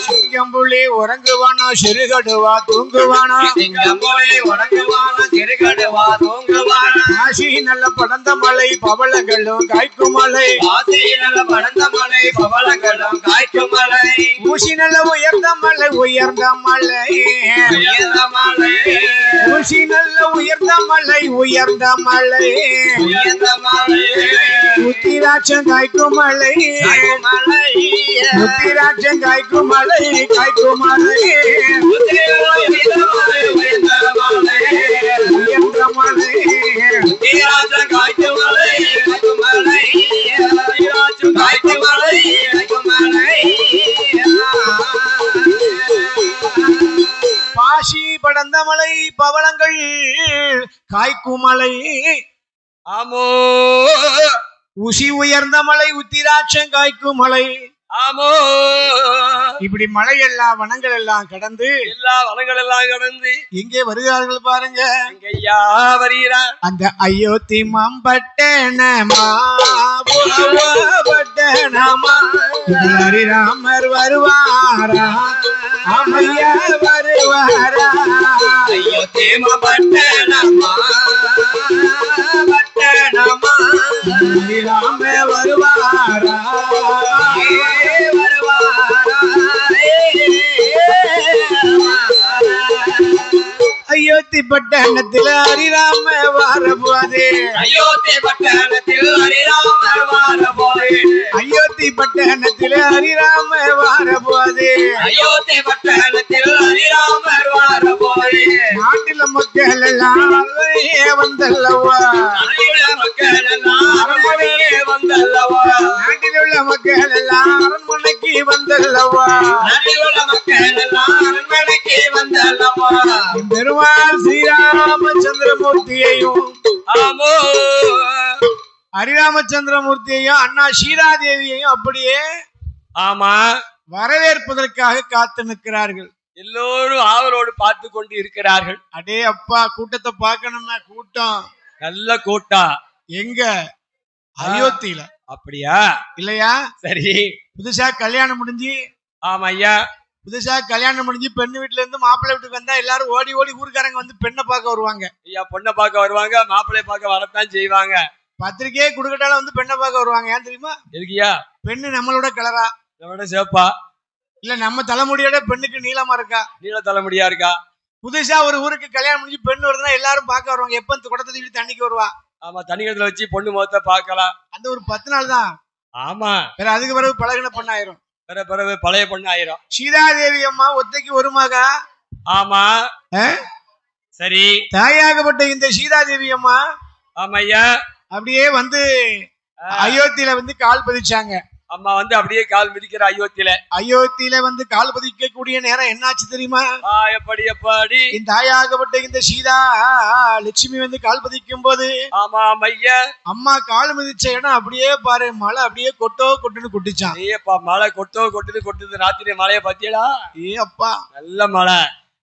சிங்கம்புள்ளி உறங்குவானோ சிறுகடுவா தூங்குவானோ சிங்கம் போலே உறங்குவானோ சிறுகடுவா தூங்குவானோ காசி நல்ல படந்த மலை பவளங்களும் காய்க்கும் மலை காசி நல்ல படந்த மலை பவளங்களும் காய்க்கும் மலை ஊசி நல்ல உயர்ந்த மலை உயர்ந்த மலை உயர்ந்த மலை ஊசி நல்ல உயர்ந்த மலை உயர்ந்த மலை உயர்ந்த மலை முத்திராட்சம் காய்க்கும் மலை மலை முத்திராட்சம் காய்க்கும் மலை காய்க்கும் மலை உயர்ந்த மலை உயர்ந்த மலை நீராஜம் காய்க்கும் மலை காய்க்கும் மலை நீராஜம் காய்க்கும் மலை காய்க்கும் மலை பாசி படந்த மலை பவளங்கள் காய்க்கும் மலை ஆமோ உசி உயர்ந்த மலை உத்திராட்சம் காய்க்கும் மலை ஆமோ இப்படி மலை எல்லாம் வனங்கள் எல்லாம் கடந்து எல்லா வனங்கள் எல்லாம் கடந்து எங்கே வருகிறார்கள் பாருங்க ஐயா வருகிறார் அந்த அயோத்தி மாம்பட்டனமா பட்டனமா ஹரிராமர் வருவாரா அம்மையா வருவாரா ஐயோ தேம பட்டணமா பட்டணமா ஹரிராம வருவாரா அயோத்தி பட்டணத்தில் ஹரிராம வரபோதே அயோத்தி பட்டணத்தில் ஹரிராமர் வாரபோதே அயோத்தி பட்டணத்தில் ஹரிராம வரபோதே அயோத்தி பட்டணத்தில் ஹரிராமர் வாரபோதே நாட்டில மக்கள் எல்லாம் வந்தல்லவா நாட்டிலுள்ள மக்கள் எல்லாம் அரண்மனையே வந்தல்லவா நாட்டில் உள்ள மக்கள் எல்லாம் அரண்மனைக்கு வந்தல்லவா நாட்டிலுள்ள மக்கள் எல்லாம் அரண்மனைக்கு வந்தல்லவா பெருமாள் ஸ்ரீராமச்சந்திரமூர்த்தியையும் ஆமோ ஹரிராமச்சந்திரமூர்த்தியையும் அண்ணா சீதாதேவியையும் அப்படியே ஆமா வரவேற்பதற்காக காத்து நிற்கிறார்கள். எல்லோரும் ஆவலோடு பார்த்து கொண்டு இருக்கிறார்கள். அடே அப்பா, கூட்டத்தை பார்க்கணுமே, கூட்டம் நல்ல கூட்டம். எங்க? அயோத்தியில. அப்படியா? இல்லையா? சரி. புதுசா கல்யாணம் முடிஞ்சு, ஆமா ஐயா, புதுசா கல்யாணம் முடிஞ்சு பெண்ணு வீட்டுல இருந்து மாப்பிள்ளை வீட்டுக்கு வந்தா எல்லாரும் ஓடி ஓடி ஊருக்காரங்க வந்து பெண்ணை பார்க்க வருவாங்க. ஐயா, பொண்ணை பார்க்க வருவாங்க, மாப்பிள்ளைய பார்க்க வரத்தான் செய்வாங்க. பத்திரிக்கையே குடுக்கட்டாலும் வந்து பெண்ணை பார்க்க வருவாங்க. ஏன் தெரியுமா? எதுக்குயா? பெண்ணு நம்மளோட கலரா, நம்மளோட சேப்பா, இல்ல நம்ம தலைமுடியோட பெண்ணுக்கு நீளமா இருக்கா, நீள தலைமுடியா இருக்கா. புதுசா ஒரு ஊருக்கு கல்யாணம் முடிஞ்சு பெண் வருதுன்னா எல்லாரும் பார்க்க வருவாங்க. எப்ப குடத்தை தூக்கி தண்ணிக்கு வருவா. ஆமா, தண்ணி கிணத்துல வச்சு பொண்ணு முகத்தை பார்க்கலாம். அந்த ஒரு 10 நாள் தான். ஆமா, வேற அதுக்கு பிறகு பழகின பொண்ணாயிரும். பிறகு பழைய பொண்ணு ஆயிரும். சீதாதேவி அம்மா ஒத்தைக்கு ஒரு மகா. ஆமா, சரி. தாயாகப்பட்ட இந்த சீதாதேவி அம்மா, ஆமா ஐயா, அப்படியே வந்து அயோத்தியில வந்து கால் பதிச்சாங்க. அம்மா வந்து அப்படியே கால் மிதிக்கிற அயோத்தியில வந்து கால் பதிக்க கூடிய நேரம் என்னாச்சு தெரியுமா? எப்படி எப்படி இந்த தாயாகப்பட்ட இந்த சீதா லட்சுமி வந்து கால் பதிக்கும் போது, ஆமா ஐயா, அம்மா கால் மிதிச்ச இடம் அப்படியே பாரு, மழை அப்படியே கொட்டுன்னு கொட்டிச்சான். ஏப்பா, மழை கொட்டுது. ராத்திரி மழைய பாத்தியடா? ஏ அப்பா, நல்ல மழை.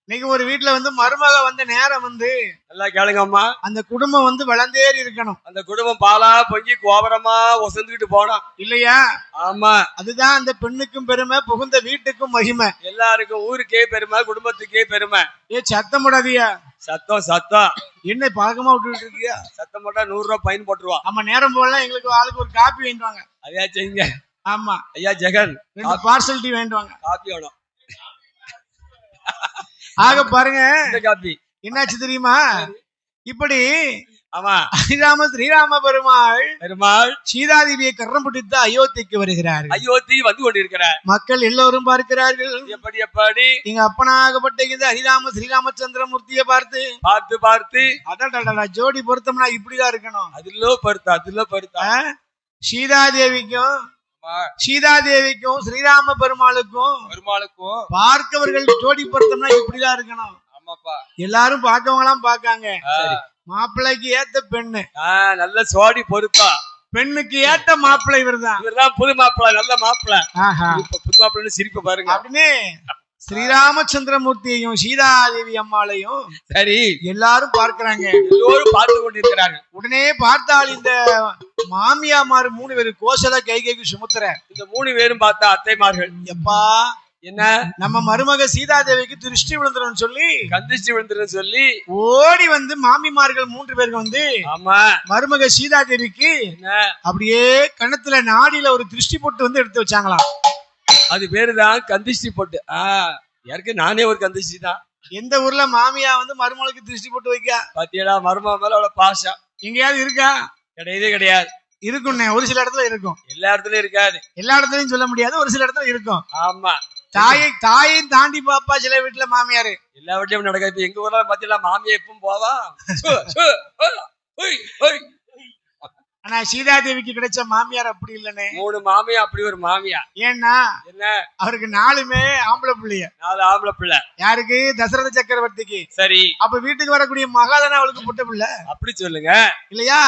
இன்னைக்கு ஒரு வீட்டுல வந்து மருமக வந்த நேரம் வந்து, நல்லா கேளுங்க அம்மா, அந்த குடும்பம் வந்து வளர்ந்தேறி இருக்கணும். அந்த குடும்பம் பாலா பொங்கி கோபுரமா ஒசந்துக்கிட்டு போனோம் இல்லையா? ஆமா, அதுதான் அந்த பெண்ணுக்கும் பெருமை, புகுந்த வீட்டுக்கும் மகிமை. எல்லாருக்கும், ஊருக்கே பெருமை, குடும்பத்துக்கே பெருமை. ஏ சத்தம் போடாதியா. சத்தம் என்ன பழக்கமா விட்டுட்டு இருக்கியா? சத்தம் போட்டா 100 ரூபாய் ஃபைன் போட்டுருவா. ஆமா, நேரம் போடலாம். எங்களுக்கு ஆளுக்கு ஒரு காப்பி வேண்டுவாங்க. அதையா செய்யுங்க. ஆமா ஐயா ஜெகன், 2 பார்சல் டீ வேண்டுவாங்க. காப்பி வேணும். ஆக பாருங்க, காப்பி என்னாச்சு தெரியுமா? இப்படி ஆமா, ஸ்ரீராம பெருமாள் சீதாதேவியை கரம் பிடித்து அயோத்திக்கு வருகிறார்கள். அயோத்தி வந்து கொண்டிருக்கிறார். மக்கள் எல்லோரும் பார்க்கிறார்கள். எப்படி எங்க அப்பனாகப்பட்ட இந்த ஸ்ரீராமச்சந்திரமூர்த்தியை பார்த்து அடடா, ஜோடி பொருத்தம்னா இப்படிதான் இருக்கணும். அதுல பொருத்தா சீதாதேவிக்கும் ஸ்ரீராம பெருமாளுக்கும் பார்க்கவர்கள் ஜோடி பொருத்தம்னா இப்படிதான் இருக்கணும். ஆமாப்பா, எல்லாரும் பார்க்கவங்களாம் பார்க்காங்க. மாப்பிள்ளைக்கு ஏத்த பெண்ணு, நல்ல சோடி பொருத்தா. பெண்ணுக்கு ஏத்த மாப்பிள்ளை இவர்தான். புது மாப்பிள்ளை, நல்ல மாப்பிள்ளை. புது மாப்பிள்ளை சிரிப்பு பாருங்க. அப்படின்னு ஸ்ரீராமச்சந்திரமூர்த்தியையும் சீதாதேவி அம்மாளையும் சரி எல்லாரும் பார்க்கிறாங்க. எல்லோரும் பார்த்து கொண்டிருக்கிறாங்க. உடனே பார்த்தால் இந்த மாமியாமாரு 3 பேரு, கோசல, கைகைக்கு, சுமுத்திர, இந்த 3 பேரும் பார்த்தா அத்தைமார்கள். எப்பா, என்ன நம்ம மருமக சீதாதேவிக்கு திருஷ்டி விழுந்துரும் சொல்லி கந்திஷ்டி விழுந்துரும் சொல்லி ஓடி வந்து மாமிமார்கள் 3 பேருக்கு வந்து ஆமா மருமக சீதாதேவிக்கு அப்படியே கணத்துல நாடியில ஒரு திருஷ்டி போட்டு வந்து எடுத்து வச்சாங்களாம். அது பேருதான் கந்திஷ்டி போட்டு. யாருக்கு நானே ஒரு கந்திஷ்டி தான். எந்த ஊர்ல மாமியா வந்து மருமகளுக்கு திருஷ்டி போட்டு வைக்க பாத்தியடா மருமக மேல அவ்வளவு பாசம் எங்கேயாவது இருக்கா? கிடையவே கிடையாது. இருக்கும்ண்ணே, ஒரு சில இடத்துல இருக்கும். எல்லா இடத்துலயும் இருக்காது. எல்லா இடத்துலயும் சொல்ல முடியாது, ஒரு சில இடத்துல இருக்கும். ஆமா தாயையும் தாண்டி பாப்பா சில வீட்டுல மாமியாரு எல்லா வீட்லயும் நடக்காது. எங்க ஊர்ல பாத்தீங்களா மாமியா எப்பவும் போவா. ஆனா சீதாதேவிக்கு கிடைச்ச மாமியார் அப்படி இல்லனே. 3 மாமியா அப்படி ஒரு மாமியா. ஏன்னா என்ன அவருக்கு 4மே ஆம்பளை பிள்ளைய. 4 ஆம்பளை பிள்ளை. யாருக்கு? தசரத சக்கரவர்த்திக்கு. சரி. அப்ப வீட்டுக்கு வரக்கூடிய மகாதான அவளுக்கு பொட்ட பிள்ளை. அப்படி சொல்லுங்க இல்லையா?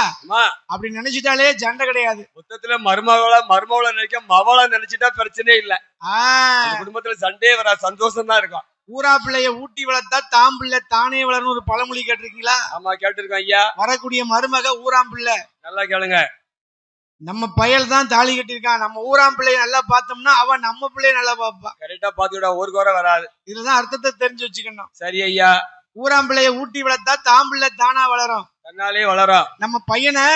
அப்படி நினைச்சிட்டாலே சண்டை கிடையாது. மொத்தத்துல மருமகளை நினைக்க மவளை நினைச்சிட்டா பிரச்சனையே இல்ல. குடும்பத்துல சண்டே வர சந்தோஷம் தான் இருக்கும். ஊரா பிள்ளைய ஊட்டி வளர்த்தா தாம் பிள்ளை தானே வளர்னு ஒரு பழமொழி கேட்டிருக்கீங்களா? ஆமா கேட்டிருக்கோம் ஐயா. வரக்கூடிய மருமக ஊராம் பிள்ளை. நல்லா கேளுங்க. நம்ம பயல் தான் தாலி கட்டிருக்கான். நம்ம ஊராம் பிள்ளைய நல்லா பார்த்தோம்னா அவன் நம்ம பிள்ளைய நல்லா பாப்பா. கரெக்டா பாத்துக்கிட்டா ஒரு குறை வராது. இதுதான் அர்த்தத்தை தெரிஞ்சு வச்சுக்கணும். சரி ஐயா. ஊராம் பிள்ளைய ஊட்டி வளர்த்தா தாம் பிள்ளை தானா வளரும். தன்னாலே வளரும். நம்ம பையனை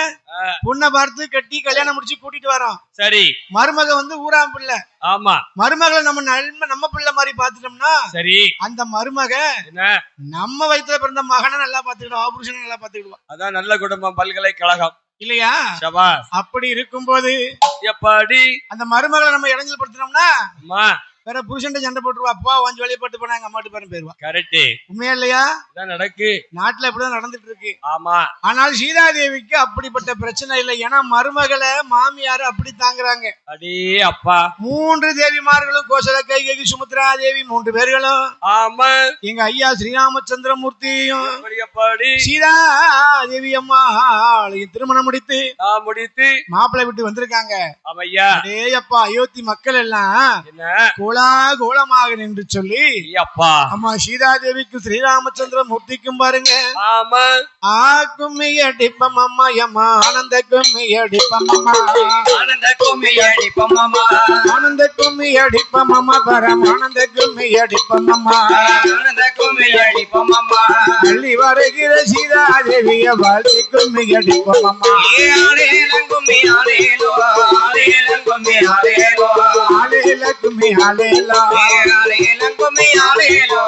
பொண்ணை பார்த்து கட்டி கல்யாணம் முடிச்சு கூட்டிட்டு வரோம். சரி. மருமக வந்து ஊராம் பிள்ளை. ஆமா. மருமகளை நம்ம பிள்ளை மாதிரி பாத்துட்டோம்னா சரி அந்த மருமக நம்ம வயித்துல பிறந்த மகனை நல்லா பாத்துக்கிடுவா, புருஷனை நல்லா பாத்துக்கிடுவா. அதான் நல்ல குடும்பம் பல்கலைக்கழகம் இல்லையா? அப்படி இருக்கும்போது எப்படி அந்த மருமகளை நம்ம இடைஞ்சல் படுத்தினோம்னா வேற புருஷன் சண்டை போட்டுருவா. அப்பா கொஞ்சம் வெளியே போட்டு போனாங்க அம்மாட்டு பாரு போயிருவா. கரெக்ட். உண்மையா இல்லையா? நடக்கு நாட்டுல இப்படிதான் நடந்துட்டு இருக்கு. ஆமா. ஆனால் சீதாதேவிக்கு அப்படிப்பட்ட பிரச்சனை இல்லை. ஏன்னா மருமகளை மாமியாரு அப்படி தாங்குறாங்க. அடே அப்பா. 3 தேவிமார்களும் கோசல கைகேயி சுமித்ரா தேவி 3 பேர்களும் ஆமா எங்க ஐயா ஸ்ரீராமச்சந்திரமூர்த்தியும் சீதா தேவி அம்மா திருமணம் முடித்து மாப்பிள்ளை விட்டு வந்திருக்காங்க. அடே அப்பா அயோத்தி மக்கள் எல்லாம் என்ன கோலமாக நின்று சொல்லி அப்பா அம்மா சீதாதேவிக்கும் ஸ்ரீராமச்சந்திர மூர்த்திக்கும் பாருங்க. ஆமா. கும்மியடிப்பம் அம்மா அம்மா ஆனந்த கும்மியடிப்பம் அம்மா ஆனந்த கும்மியடிப்பம் அம்மா ஆனந்த கும்மியடிப்பம் அம்மா பரமானந்த கும்மியடிப்பம் அம்மா ஆனந்த கும்மியடிப்பம் அம்மா அள்ளி வருகிற சீதாதேவிய வாழ்த்தி கும்மியடிப்பம் அம்மா ஆலேலம் கும்மி ஆலேலோ ஆலேலம் கும்மி ஆலேலோ ஆலேல கும்மி ஆலேலோ ஆலேலம் கும்மி ஆலேலோ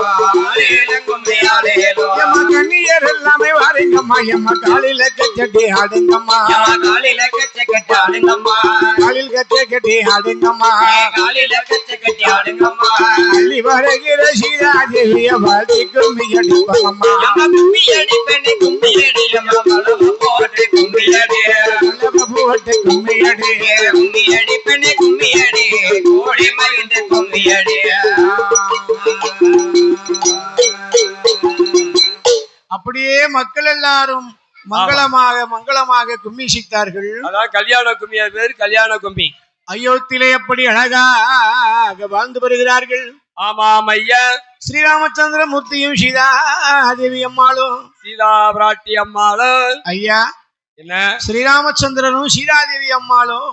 ஆலேலம் கும்மி ஆலேலோ எம்மா கண்ணியர் எல்லாமே வாருங்கம்மா எம்மா காலில கச்சட்டி ஆடுங்கம்மா காலில கச்சட்டி ஆடுங்கம்மா காலில் கச்சட்டி ஆடுங்கம்மா காலில கச்சட்டி ஆடுங்கம்மா அள்ளி வருகிற சீதாதேவிய வாழ்த்தி கும்மியடிப்பம்மா கும்மியடிப்பனே கும்மியடியம்மா மலம போட்டு கும்மியடி மலம போட்டு கும்மியடி கும்மியடிப்பனே கும்மியடி கோடி மகிழ்ந்த கும்மியடி. அப்படியே மக்கள் எல்லாரும் மங்களமாக கும்மிசித்தார்கள். அதான் கல்யாண கும்மி. பேர் கல்யாண கும்மி. அயோத்தியிலே எப்படி அழகாக வாழ்ந்து வருகிறார்கள். ஆமாம் ஐயா. ஸ்ரீராமச்சந்திர மூர்த்தியும் சீதா தேவி அம்மாளும் சீதா பிராட்டி அம்மாளும் ஐயா என்ன ஸ்ரீராமச்சந்திரனும் சீதாதேவி அம்மாளும்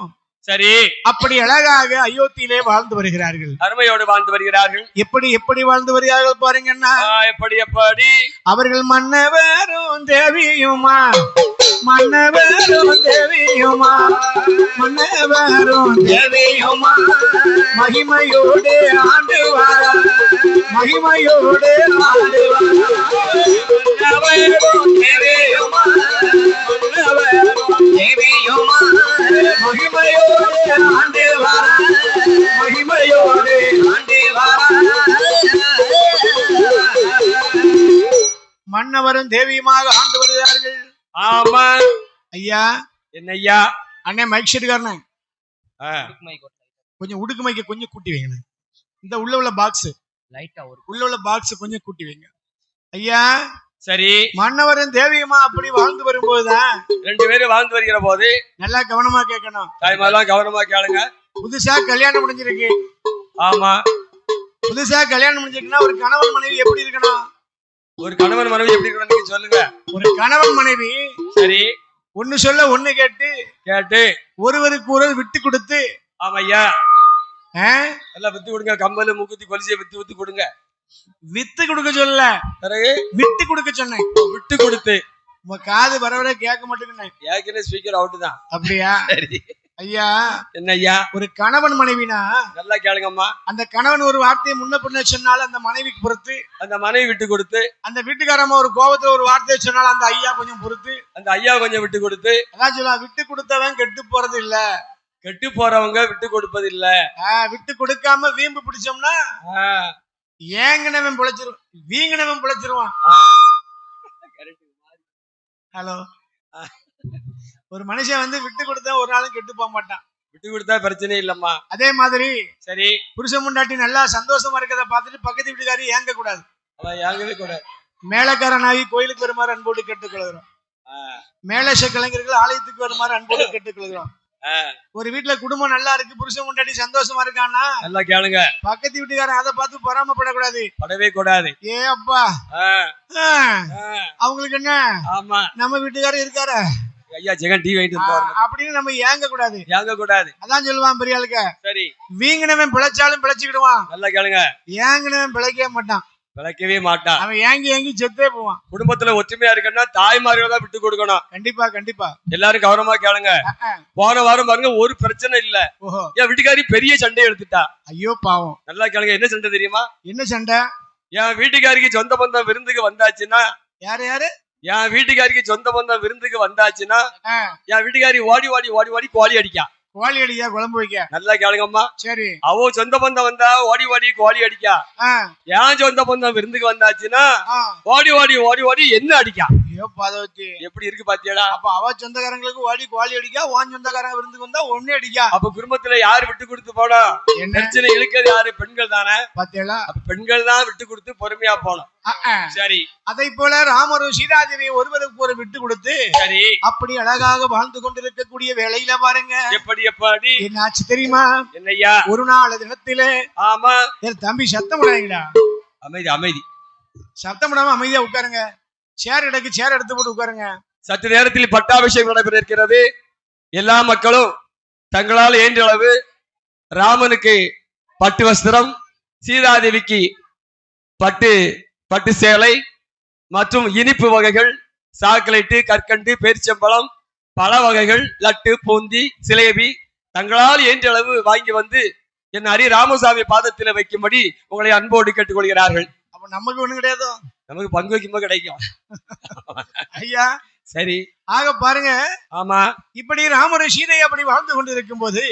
சரி அப்படி அழகாக அயோத்தியிலே வாழ்ந்து வருகிறார்கள். அருமையோடு வாழ்ந்து வருகிறார்கள். எப்படி வாழ்ந்து வருகிறார்கள் பாருங்கன்னா எப்படி அவர்கள் மன்னவரும் தேவியுமா மன்னவரும் தேவியுமா மன்னவரும் தேவியுமா மகிமையோடு ஆண்டு வார மகிமையோடு ஆண்டு மன்னவரும் தேவியுமா மன்னவரும் தேவியுமா மகிமையோடு ஆண்டு வார மகிமையோடு ஆண்டு வார மன்னவரும் தேவியுமாக ஆண்டு வருகிறார்கள். ஆமா ஐயா. என்ன ஐயா? அண்ணே மைக் செட்டுக்காரனே கொஞ்சம் உடுக்கு மைக்க கொஞ்சம் கூட்டி வைங்க. இந்த உள்ள பாக்ஸ் லைட்டா உள்ள பாக்ஸ் கொஞ்சம் கூட்டி வைங்க ஐயா. சரி. மன்னவரும் தேவியுமா அப்படி வாழ்ந்து வரும்போதுதான் 2 பேரும் வாழ்ந்து வருகிற போது நல்லா கவனமா கேட்கணும். தாய்மாரெல்லாம் கவனமா கேளுங்க. புதுசா கல்யாணம் முடிஞ்சிருக்கு. ஆமா. புதுசா கல்யாணம் முடிஞ்சிருக்குன்னா ஒரு கணவன் மனைவி எப்படி இருக்கணும்? ஒரு கணவன் மனைவி எப்படி இருக்கணும் நீங்க சொல்லுங்க. ஒரு கணவன் மனைவி சரி ஒன்னு சொல்ல ஒண்ணு கேட்டு ஒருவருக்கு ஒருவர் விட்டு கொடுத்து ஆமையா எல்லாம் வித்து கொடுங்க. கம்பல் மூக்குத்தி கொலிசியை வித்து வித்து கொடுங்க. வித்து கொடுக்க சொல்லல, விட்டு கொடுக்க சொன்னேன். விட்டு கொடுத்து உங்க காது வரவர கேட்க மாட்டேங்குன்னு. ஏற்கனவே ஸ்பீக்கர் அவுட் தான். அப்படியா? ஐயா, என்ன ஐயா? ஒரு கணவன் மனைவினா நல்லா கேளுங்கம்மா. அந்த கணவன் ஒரு வார்த்தையை முன்ன பின்ன சொன்னாலும் அந்த மனைவிக்கு பொறுத்து, அந்த மனைவி விட்டு கொடுத்து, அந்த வீட்டுக்காரம்மா ஒரு கோபத்துல ஒரு வார்த்தையை சொன்னாலும் அந்த ஐயா கொஞ்சம் பொறுத்து, அந்த ஐயா கொஞ்சம் விட்டு கொடுத்து. அதான் சொல்லலாம், விட்டு கொடுத்தவன் கெட்டு போறது இல்ல, கெட்டு போறவங்க விட்டு கொடுப்பது இல்ல. விட்டு கொடுக்காம வீம்பு பிடிச்சோம்னா ஏங்கினவன் பிழைச்சிருவான், வீங்கினவன் பிழைச்சிருவான். ஹலோ, ஒரு மனுஷன் வந்து விட்டு கொடுத்தா ஒரு நாளும் கெட்டு போக மாட்டான். விட்டு கொடுத்தா பிரச்சனை இல்லம்மா. அதே மாதிரி சரி, புருஷன் முண்டாட்டி நல்லா சந்தோஷமா இருக்கிறத பார்த்துட்டு பக்கத்து வீட்டுக்காரி ஏங்க கூடாது. ஏங்கவே கூடாது. மேலக்காரனாகி கோயிலுக்கு வருமாறு அன்போடு கேட்டுக்கொள்கிறோம். மேலேஷ கலைஞர்கள் ஆலயத்துக்கு வருமாறு அன்போடு கேட்டுக்கொள்கிறோம். ஒரு வீட்டுல குடும்பம் நல்லா இருக்கு, புருஷன் முண்டாட்டி சந்தோஷமா இருக்கான்னா நல்லா கேளுங்க, பக்கத்து வீட்டுக்காரன் அதை பார்த்து பொறாமப்படக்கூடாது, படவே கூடாது. ஏ அப்பா அவங்களுக்கு என்ன, ஆமா நம்ம வீட்டுக்காரர் இருக்காரு ஐயா ஜெகன் டீ வாங்கிட்டு வந்தாரு அப்படின்னு நம்ம ஏங்க கூடாது. ஏங்க கூடாது. அதான் சொல்லுவான் பெரிய ஆளுக்க. சரி, வீங்கினவன் பிழைச்சாலும் பிழைச்சுக்கிடுவான், நல்லா கேளுங்க. ஏங்கினவன் பிழைக்கவே மாட்டான், பிழைக்கவே மாட்டான். அவன் ஏங்கி ஏங்கி செத்தே போவான். குடும்பத்துல ஒற்றுமையா இருக்குன்னா தாய்மார்கள் தான் விட்டு கொடுக்கணும். கண்டிப்பா கண்டிப்பா. எல்லாரும் கவனமா கேளுங்க. போன வாரம் பாருங்க, ஒரு பிரச்சனை இல்ல. என் வீட்டுக்காரி பெரிய சண்டை எடுத்துட்டா. ஐயோ பாவம். நல்லா கேளுங்க, என்ன சண்டை தெரியுமா? என்ன சண்டை? என் வீட்டுக்காரிக்கு சொந்த பந்தம் விருந்துக்கு வந்தாச்சுன்னா, யாரு யாரு? என் வீட்டுக்காரிக்கு சொந்த பந்தம் விருந்துக்கு வந்தாச்சுன்னா என் வீட்டுக்காரி ஓடி ஓடி ஓடி ஓடி கோழி அடிக்கா. கோழி அடிக்கா, குழம்பு வைக்க. நல்லா கேளுங்கம்மா. சரி, அவ சொந்த பந்தம் வந்தா ஓடி ஓடி கோழி அடிக்கா. ஏன் சொந்த பந்தம் விருந்துக்கு வந்தாச்சுன்னா ஓடி ஓடி ஓடி ஓடி என்ன அடிக்கா. எப்படி இருக்கு பாத்தியாடா? அப்ப அவ சொந்தக்காரங்களுக்கு ஓடி கோழி அடிக்கா, உன் சொந்தக்காரங்க விருந்துக்கு வந்தா ஒண்ணு அடிக்கா. அப்ப குடும்பத்துல யாரு விட்டு கொடுத்து போனா பிரச்சனை இழுக்கிறது யாரு? பெண்கள் தானே. பாத்தியா? அப்ப பெண்கள் தான் விட்டு கொடுத்து பொறுமையா போனோம். சரி, அதை போல ராமரும் சீதாதேவி ஒருவருக்கு ஒரு விட்டு கொடுத்து சரி அப்படி அழகாக வாழ்ந்து கொண்டிருக்கக்கூடிய வேளையில பாருங்க, எப்படி எப்படி என்னாச்சு தெரியுமா? என்னையா? ஒரு நாள் தினத்திலே, ஆமா என் தம்பி சத்தம் விடாதீங்களா, அமைதி அமைதி, சத்தம் விடாம அமைதியா உட்காருங்க. சேர் எடுத்து போட்டு உட்காருங்க. சற்று நேரத்தில் பட்டாபிஷேகம் நடைபெற இருக்கிறது. எல்லா மக்களும் தங்களால் இயன்ற அளவு ராமனுக்கு பட்டு வஸ்திரம், சீதாதேவிக்கு பட்டு சேலை மற்றும் இனிப்பு வகைகள், சாக்லேட்டு, கற்கண்டு, பேரிச்சம்பழம், பழ வகைகள், லட்டு, பூந்தி, சிலேபி தங்களால் இயன்ற அளவு வாங்கி வந்து என் ஹரி ராமசாமி பாதத்தில் வைக்கும்படி உங்களை அன்போடு கேட்டுக்கொள்கிறார்கள். அப்ப நமக்கு ஒண்ணு கிடையாது, நமக்கு பங்கு வைக்கும்போது கிடைக்கும் ஐயா. சரி, ஆக பாருங்க. ஆமா, இப்படி ராமர் சீதை அப்படி வாழ்ந்து கொண்டு இருக்கும் போது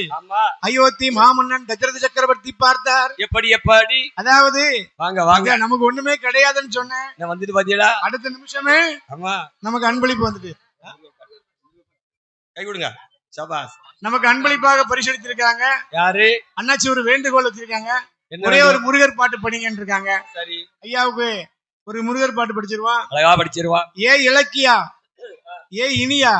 அயோத்தி மாமன்னன் தசரத சக்கரவர்த்தி பார்த்தார். எப்படி எப்படி? அதாவது வாங்க வாங்க, நமக்கு ஒண்ணுமே கிடையாதுன்னு சொன்னேன், வந்துட்டு பாத்தீங்களா? அடுத்த நிமிஷமே ஆமா நமக்கு அன்பளிப்பு வந்துட்டு. கை கொடுங்க, சபாஸ். நமக்கு அன்பளிப்பாக பரிசளித்திருக்காங்க. யாரு? அண்ணாச்சி ஒரு வேண்டுகோள் வச்சிருக்காங்க, ஒரே ஒரு முருகர் பாட்டு படிங்கன்னு இருக்காங்க. சரி, ஐயாவுக்கு ஒரு முருகர் பாட்டு படிச்சிருவான். அழகா படிச்சிருவான். ஏ இலக்கியா, ஏ இனியா,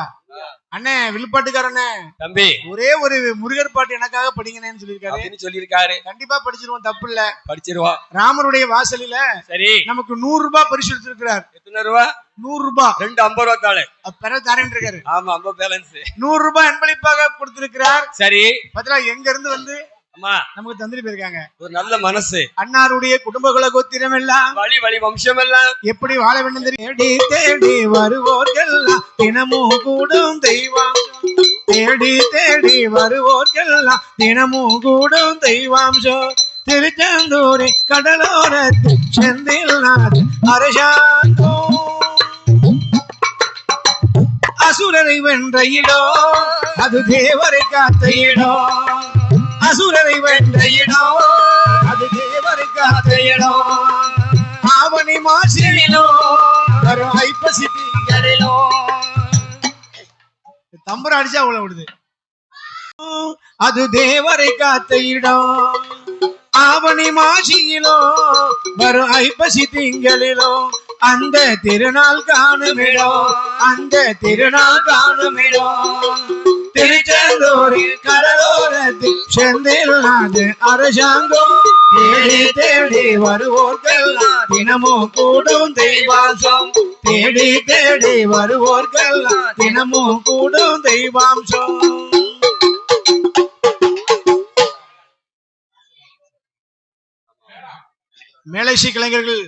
அண்ணே வில்பாட்டுக்காரண்ணே, தம்பி ஒரே ஒரு முருகர் பாட்டு எனக்காக படிங்கன்னு சொல்லியிருக்காரு. கண்டிப்பா படிச்சிருவோம், தப்பு இல்ல, படிச்சிருவோம். ராமருடைய வாசலில சரி நமக்கு 100 ரூபாய் பரிசு எடுத்திருக்கிறார். எத்தனை ரூபாய்? 100 ரூபாய். 2 50 ரூபாய் தாளே பெற தரேன் இருக்காரு. ஆமா, 50 பேலன்ஸ் 100 ரூபாய் அன்பளிப்பாக கொடுத்திருக்கிறார். சரி, பத்திரா எங்க இருந்து வந்து நமக்கு தந்துட்டு போயிருக்காங்க. ஒரு நல்ல மனசு. அன்னாருடைய குடும்பகுல கோத்திரம் எல்லாம், வழி வழி வம்சம் எல்லாம் எப்படி வாழ வேண்டும் தேடி தேடி வருவோர்கெல்லாம் தினமும் கூடும் தெய்வம், தேடி தேடி வருவோர்கெல்லாம் தினமும் கூடும் தெய்வாம்சம். திருச்செந்தூரி கடலோரத்து செந்தில் நாடு அரசாங்கோ, அசுரரை வென்ற இடம் அது தேவரை காத்த இடம், அசுரரை வென்ற இடம் அது தேவரை காத்த இடம். ஆவணி மாசிலோ வரும் ஐப்பசி திங்களிலோ, தம்புர அடிச்சா அவ்வளவு விடுது. அது தேவரை காத்த இடம், ஆவணி மாசியிலோ வரும் ஐப்பசி திங்களிலோ, அந்த திருநாள் காணுமிடம், அந்த திருநாள் காணுமிடம். திருச்செந்தூரில் கடலோரத்தில் செந்தில் நாடு அரசாங்கம், தேடி தேடி வருவோர்கெல்லாம் தினமும் கூடும் தெய்வாம்சம், தேடி தேடி வருவோர்கெல்லாம் தினமும் கூடும் தெய்வாம்சம். மேலேசி கலைஞர்கள்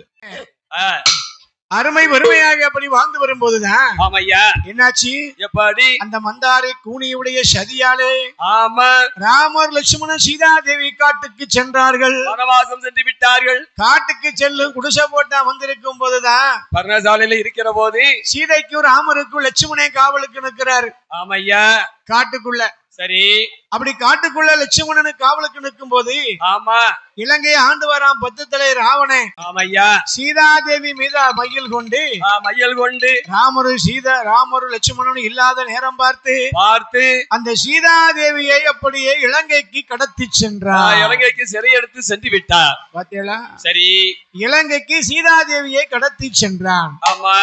அருமை வறுமையாக அப்படி வாழ்ந்து வரும்போதுதான் ஆமையா என்னாச்சு எப்படி அந்த மந்தாரை கூனியுடைய சதியாலே ஆமா ராமர் லட்சுமணன் சீதா தேவி காட்டுக்கு சென்றார்கள், வனவாசம் சென்று விட்டார்கள். காட்டுக்கு செல்லும் குடிசை போட்டா வந்திருக்கும் போதுதான் பர்ணசாலையில இருக்கிற போது சீதைக்கும் ராமருக்கும் லட்சுமணே காவலுக்கு நிற்கிறாரு. ஆமையா காட்டுக்குள்ள சரி அப்படி காட்டுக்குள்ள லட்சுமணனு காவலுக்கு நிற்கும் போது ஆமா இலங்கையை ஆண்டு வரான் 10 தலை ராவணன் ஆமையா சீதா தேவி மீது மையல் கொண்டு ராமரும் லட்சுமணனும் இல்லாத நேரம் பார்த்து அந்த சீதா தேவியை அப்படியே இலங்கைக்கு கடத்தி சென்றார். இலங்கைக்கு சிறை எடுத்து சென்று விட்டார். பாத்தீங்களா? சரி இலங்கைக்கு சீதா தேவியை கடத்தி சென்றான். ஆமா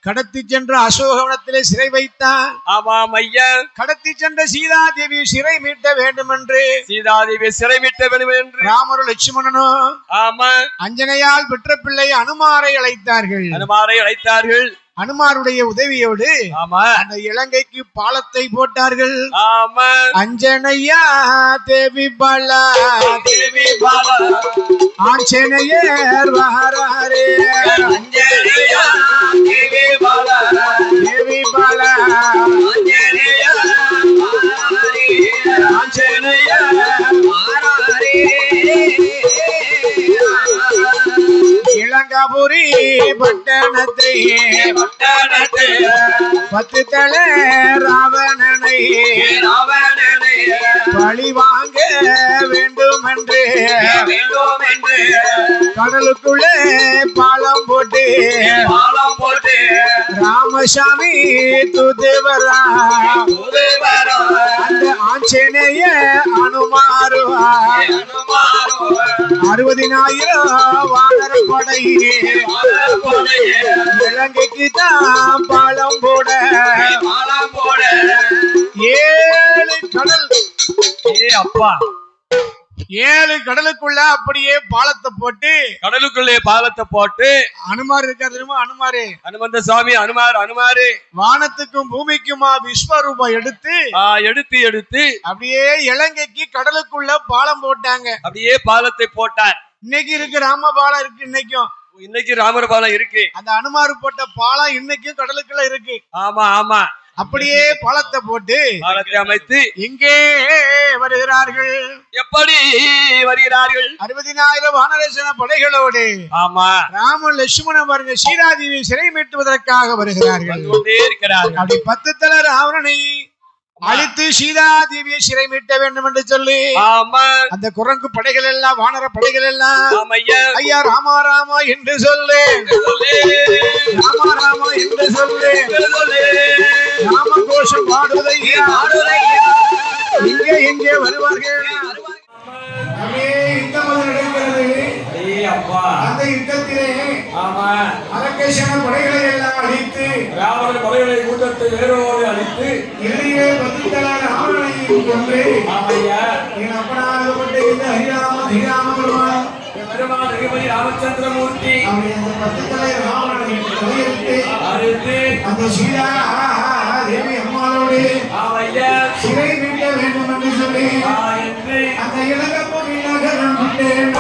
கடத்தி சென்ற அசோகவனத்திலே சிறை வைத்தான். ஆமாம் ஐயா. கடத்தி சென்ற சீதா தேவி சிறை மீட்ட வேண்டும் என்று ராமரும் லட்சுமணனும் ஆமா அஞ்சனையால் பெற்ற பிள்ளை அனுமாரை அழைத்தார்கள். அனுமாருடைய உதவியோடு அந்த இலங்கைக்கு பாலத்தை போட்டார்கள். அஞ்சனையா தேவி பாலா ஆஞ்சநேயர் வாராரே தேவி பாலா இளங்காபுரி பட்டணத்தை 10 தலை ராவணனை பழி வாங்க வேண்டும் என்று கடலுக்குள்ளே பாலம் போட்டு ராமசாமி துதுவரா அந்த ஆஞ்சநேய அனுமாருவா 60,000 வானர படை இலங்கைக்கு தான் பாலம் போட 7 கடல் அப்பா 7 கடலுக்குள்ள அப்படியே பாலத்தை போட்டு அனுமார் இருக்காரு தெரியுமா? அனுமந்த சுவாமி அனுமாரு வானத்துக்கும் பூமிக்குமா விஸ்வரூபம் எடுத்து அப்படியே இலங்கைக்கு கடலுக்குள்ள பாலம் போட்டாங்க. அப்படியே பாலத்தை போட்டார். இன்னைக்கு இருக்கு ராம பாலம் இருக்கு. இன்னைக்கு ராமர் பாலம் இருக்கு. அந்த அனுமாரு போட்ட பாலம் இன்னைக்கும் கடலுக்குள்ள இருக்கு. ஆமா அப்படியே பாலத்தை போட்டு பாலத்தை அமைத்து எங்கே வருகிறார்கள்? எப்படி வருகிறார்கள்? 60,000 வானரசேன படைகளோடு ராமன் லட்சுமணன் பாருங்க சீதாதேவி சிறை மீட்டுவதற்காக வருகிறார்கள். அப்படி 10 தலை ராவணனை அழித்து சீதா தேவியை சிறை மீட்ட வேண்டும் என்று சொல்லி அந்த குரங்கு படைகள் எல்லாம் வானர படைகள் எல்லாம் ஐயா ராமா ராமா என்று சொல்லு ராம கோஷம் பாடுவதையா எங்கே வருவார்கள்? இந்த அந்த யுத்தத்திலே அரக்கேசன படைகளை எல்லாம் அழித்து ராவண படைகளை கூட்டத்தை வேரோடு அழித்து எல்லையே 10 தலை ராவணனையும் கொன்று என் அப்பனாகப்பட்ட இந்த ஹரிராம பெருமாள் ராமச்சந்திரமூர்த்தி அவனை அந்த 10 தலை ராவணனை அழித்து அந்த சீதா தேவி அம்மாளோடு சிறை மீட்ட வேண்டும் என்று சொல்லி அந்த இலங்கை நகரம் விட்டேன்